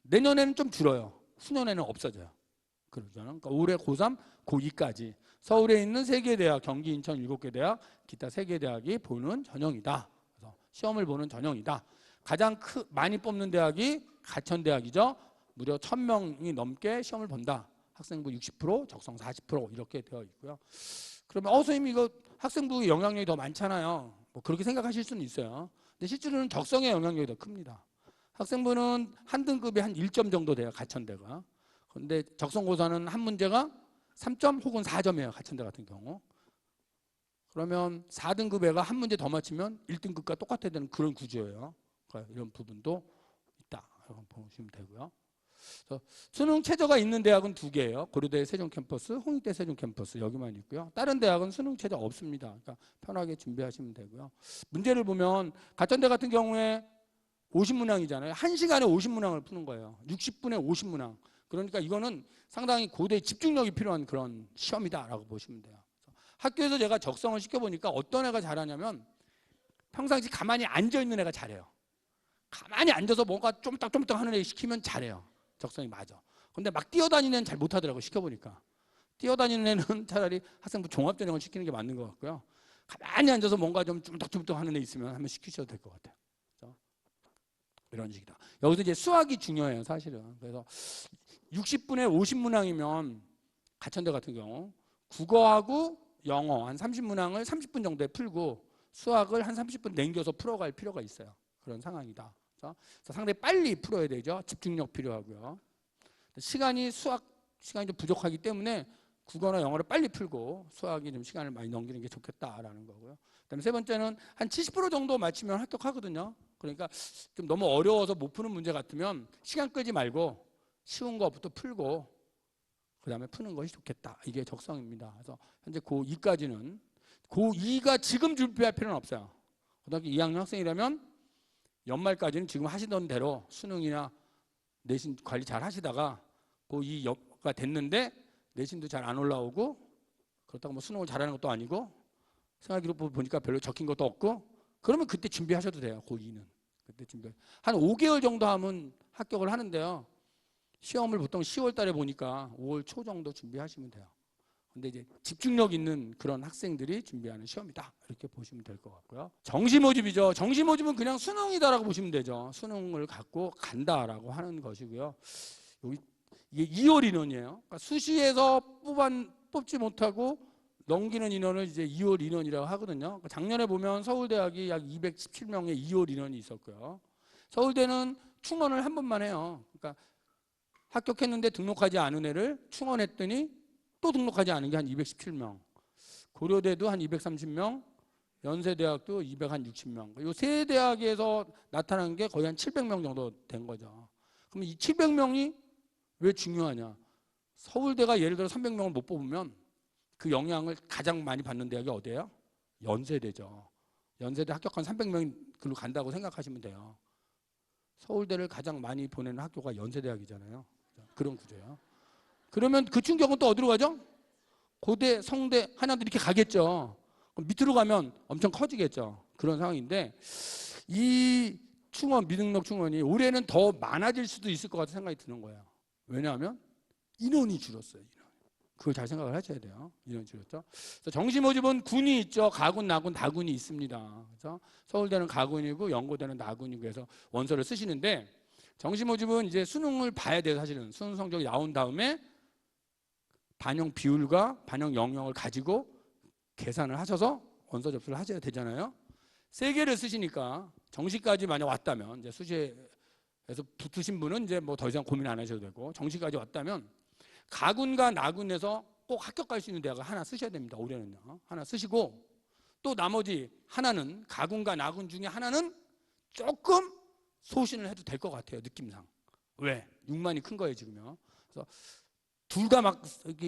Speaker 1: 내년에는 좀 줄어요. 후년에는 없어져요. 그러니까 올해 고3, 고2까지 서울에 있는 3개 대학, 경기, 인천 7개 대학, 기타 3개 대학이 보는 전형이다. 그래서 시험을 보는 전형이다. 가장 많이 뽑는 대학이 가천대학이죠. 무려 1000명이 넘게 시험을 본다. 학생부 60%, 적성 40% 이렇게 되어 있고요. 그러면 선생님 이거 학생부 영향력이 더 많잖아요. 뭐 그렇게 생각하실 수는 있어요. 근데 실제로는 적성의 영향력이 더 큽니다. 학생부는 한 등급이 한 1점 정도 돼요. 가천대가. 그런데 적성고사는 한 문제가 3점 혹은 4점이에요. 가천대 같은 경우. 그러면 4등급 애가 한 문제 더 맞히면 1등급과 똑같아야 되는 그런 구조예요. 그러니까 이런 부분도 있다. 이렇게 보시면 되고요. 수능 최저가 있는 대학은 2개예요. 고려대 세종캠퍼스, 홍익대 세종캠퍼스 여기만 있고요. 다른 대학은 수능 최저 없습니다. 그러니까 편하게 준비하시면 되고요. 문제를 보면 가천대 같은 경우에 50문항이잖아요. 1시간에 50문항을 푸는 거예요. 60분에 50문항. 그러니까 이거는 상당히 고도의 집중력이 필요한 그런 시험이다라고 보시면 돼요. 학교에서 제가 적성을 시켜보니까 어떤 애가 잘하냐면 평상시 가만히 앉아있는 애가 잘해요. 가만히 앉아서 뭔가 쫌딱쫌딱 하는 애 시키면 잘해요. 적성이 맞아. 근데 막 뛰어다니는 애는 잘 못하더라고요. 시켜보니까. 뛰어다니는 애는 차라리 학생부 종합전형을 시키는 게 맞는 것 같고요. 가만히 앉아서 뭔가 좀 쫌딱쫌딱 하는 애 있으면 한번 시키셔도 될 것 같아요. 그렇죠? 이런 식이다. 여기서 이제 수학이 중요해요. 사실은. 그래서 60분에 50문항이면 가천대 같은 경우 국어하고 영어 한 30문항을 30분 정도에 풀고 수학을 한 30분 남겨서 풀어갈 필요가 있어요. 그런 상황이다. 그래서 상당히 빨리 풀어야 되죠. 집중력 필요하고요. 수학 시간이 좀 부족하기 때문에 국어나 영어를 빨리 풀고 수학이 좀 시간을 많이 넘기는 게 좋겠다라는 거고요. 그다음에 세 번째는 한 70% 정도 맞추면 합격하거든요. 그러니까 좀 너무 어려워서 못 푸는 문제 같으면 시간 끌지 말고 쉬운 거부터 풀고 그다음에 푸는 것이 좋겠다. 이게 적성입니다. 그래서 현재 고2까지는 고2가 지금 준비할 필요는 없어요. 고등학교 2학년 학생이라면 연말까지는 지금 하시던 대로 수능이나 내신 관리 잘 하시다가 고2가 됐는데 내신도 잘 안 올라오고 그렇다고 뭐 수능을 잘하는 것도 아니고 생활기록부 보니까 별로 적힌 것도 없고 그러면 그때 준비하셔도 돼요. 고2는. 그때 준비. 한 5개월 정도 하면 합격을 하는데요. 시험을 보통 10월 달에 보니까 5월 초 정도 준비하시면 돼요. 근데 이제 집중력 있는 그런 학생들이 준비하는 시험이다. 이렇게 보시면 될 것 같고요. 정시 모집이죠. 정시 모집은 그냥 수능이다라고 보시면 되죠. 수능을 갖고 간다라고 하는 것이고요. 여기 이게 2월 인원이에요. 그러니까 수시에서 뽑지 못하고 넘기는 인원을 이제 2월 인원이라고 하거든요. 작년에 보면 서울대학이 약 217명의 2월 인원이 있었고요. 서울대는 충원을 한 번만 해요. 그러니까 합격했는데 등록하지 않은 애를 충원했더니 또 등록하지 않은 게 한 217명. 고려대도 한 230명, 연세대학도 260명. 이 세 대학에서 나타난 게 거의 한 700명 정도 된 거죠. 그럼 이 700명이 왜 중요하냐? 서울대가 예를 들어 300명을 못 뽑으면 그 영향을 가장 많이 받는 대학이 어디예요? 연세대죠. 연세대 합격한 300명이 글로 간다고 생각하시면 돼요. 서울대를 가장 많이 보내는 학교가 연세대학이잖아요. 그런 구조예요. 그러면 그 충격은 또 어디로 가죠? 고대, 성대, 한양대 이렇게 가겠죠. 그럼 밑으로 가면 엄청 커지겠죠. 그런 상황인데 이 충원, 미등록 충원이 올해는 더 많아질 수도 있을 것 같은 생각이 드는 거예요. 왜냐하면 인원이 줄었어요. 인원. 그걸 잘 생각을 하셔야 돼요. 이런 식으로. 그래서 정시 모집은 군이 있죠. 가군, 나군, 다군이 있습니다. 그래서 서울대는 가군이고 연고대는 나군이고 해서 원서를 쓰시는데, 정시 모집은 이제 수능을 봐야 돼요. 사실은 수능 성적이 나온 다음에 반영 비율과 반영 영역을 가지고 계산을 하셔서 원서 접수를 하셔야 되잖아요. 세 개를 쓰시니까 정시까지 만약 왔다면, 이제 수시에서 붙으신 분은 이제 뭐 더 이상 고민 안 하셔도 되고, 정시까지 왔다면 가군과 나군에서 꼭 합격할 수 있는 대학을 하나 쓰셔야 됩니다. 올해는요. 하나 쓰시고, 또 나머지 하나는, 가군과 나군 중에 하나는 조금 소신을 해도 될 것 같아요. 느낌상. 왜? 6만이 큰 거예요, 지금요. 그래서 둘 다 막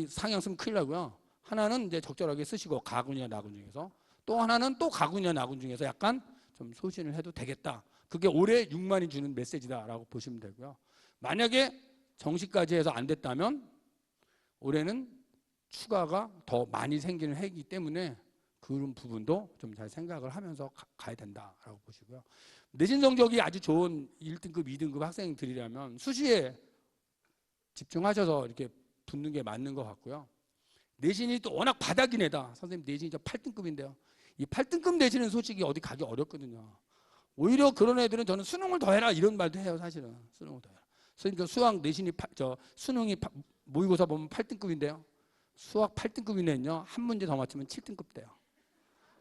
Speaker 1: 상향 쓰면 큰일 나고요. 하나는 이제 적절하게 쓰시고, 가군이나 나군 중에서. 또 하나는 또 가군이나 나군 중에서 약간 좀 소신을 해도 되겠다. 그게 올해 6만이 주는 메시지다라고 보시면 되고요. 만약에 정시까지 해서 안 됐다면 올해는 추가가 더 많이 생기는 해이기 때문에 그런 부분도 좀 잘 생각을 하면서 가야 된다라고 보시고요. 내신 성적이 아주 좋은 1등급, 2등급 학생들이라면 수시에 집중하셔서 이렇게 붙는 게 맞는 것 같고요. 내신이 또 워낙 바닥인 애다. 선생님 내신이 8등급인데요. 이 8등급 내신은 솔직히 어디 가기 어렵거든요. 오히려 그런 애들은 저는 수능을 더 해라 이런 말도 해요. 사실은 수능을 더 해라. 그러니까 수학 내신이 수능이 모의고사 보면 8등급인데요. 수학 8등급이면요. 한 문제 더 맞추면 7등급 돼요.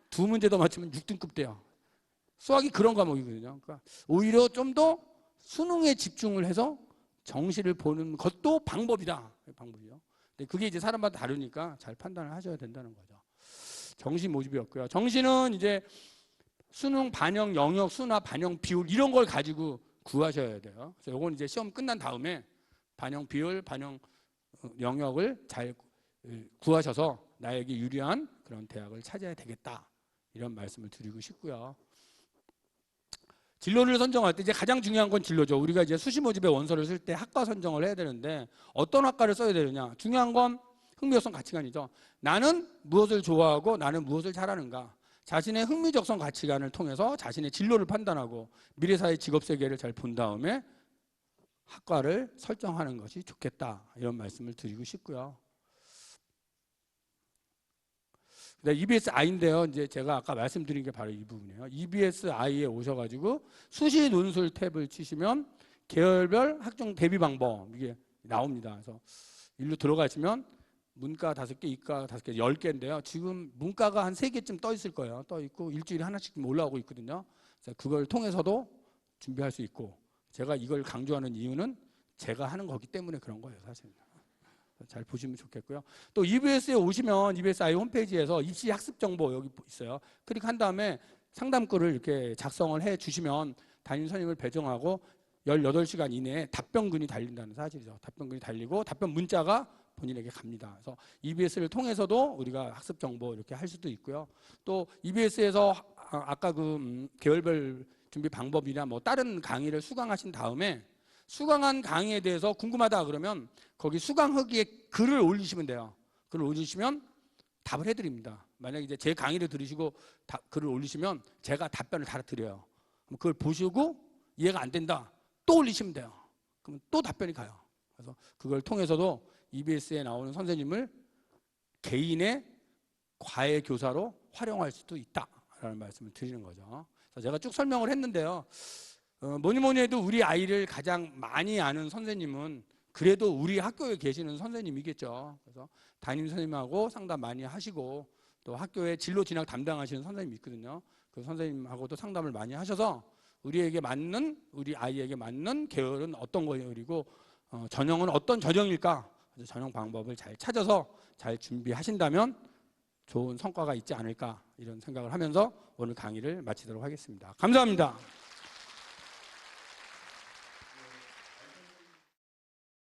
Speaker 1: 두 문제 더 맞추면 6등급 돼요. 수학이 그런 과목이거든요. 그러니까 오히려 좀 더 수능에 집중을 해서 정시를 보는 것도 방법이다. 방법이요. 근데 그게 이제 사람마다 다르니까 잘 판단을 하셔야 된다는 거죠. 정시 모집이었고요. 정시는 이제 수능 반영 영역, 수나 반영 비율 이런 걸 가지고 구하셔야 돼요. 그래서 이건 이제 시험 끝난 다음에 반영 비율, 반영 영역을 잘 구하셔서 나에게 유리한 그런 대학을 찾아야 되겠다. 이런 말씀을 드리고 싶고요. 진로를 선정할 때 이제 가장 중요한 건 진로죠. 우리가 이제 수시 모집에 원서를 쓸 때 학과 선정을 해야 되는데 어떤 학과를 써야 되느냐. 중요한 건 흥미적성 가치관이죠. 나는 무엇을 좋아하고 나는 무엇을 잘하는가. 자신의 흥미적성 가치관을 통해서 자신의 진로를 판단하고 미래사회 직업세계를 잘 본 다음에 학과를 설정하는 것이 좋겠다. 이런 말씀을 드리고 싶고요. EBSI인데요. 이제 제가 아까 말씀드린 게 바로 이 부분이에요. EBSI에 오셔가지고 수시 논술 탭을 치시면 계열별 학종 대비 방법 이게 나옵니다. 그래서 일로 들어가시면 문과 5개, 이과 5개, 10개인데요. 지금 문과가 한 3개쯤 떠 있을 거예요. 떠 있고 일주일에 하나씩 올라오고 있거든요. 그래서 그걸 통해서도 준비할 수 있고, 제가 이걸 강조하는 이유는 제가 하는 거기 때문에 그런 거예요, 사실. 잘 보시면 좋겠고요. 또 EBS에 오시면 EBSI 홈페이지에서 입시 학습 정보 여기 있어요. 클릭한 다음에 상담글을 이렇게 작성을 해 주시면 담임 선생님을 배정하고 18시간 이내에 답변글이 달린다는 사실이죠. 답변글이 달리고 답변 문자가 본인에게 갑니다. 그래서 EBS를 통해서도 우리가 학습 정보 이렇게 할 수도 있고요. 또 EBS에서 아까 그 계열별 준비 방법이나 뭐 다른 강의를 수강하신 다음에 수강한 강의에 대해서 궁금하다 그러면 거기 수강 후기에 글을 올리시면 돼요. 글을 올리시면 답을 해드립니다. 만약에 이제 제 강의를 들으시고 글을 올리시면 제가 답변을 다 드려요. 그럼 그걸 보시고 이해가 안 된다. 또 올리시면 돼요. 그러면 또 답변이 가요. 그래서 그걸 통해서도 EBS에 나오는 선생님을 개인의 과외 교사로 활용할 수도 있다라는 말씀을 드리는 거죠. 그래서 제가 쭉 설명을 했는데요. 뭐니 해도 우리 아이를 가장 많이 아는 선생님은 그래도 우리 학교에 계시는 선생님이겠죠. 그래서 담임 선생님하고 상담 많이 하시고 또 학교에 진로 진학 담당하시는 선생님이 있거든요. 그 선생님하고도 상담을 많이 하셔서 우리에게 맞는, 우리 아이에게 맞는 계열은 어떤 거예요? 그리고 전형은 어떤 전형일까? 그래서 전형 방법을 잘 찾아서 잘 준비하신다면 좋은 성과가 있지 않을까 이런 생각을 하면서 오늘 강의를 마치도록 하겠습니다. 감사합니다.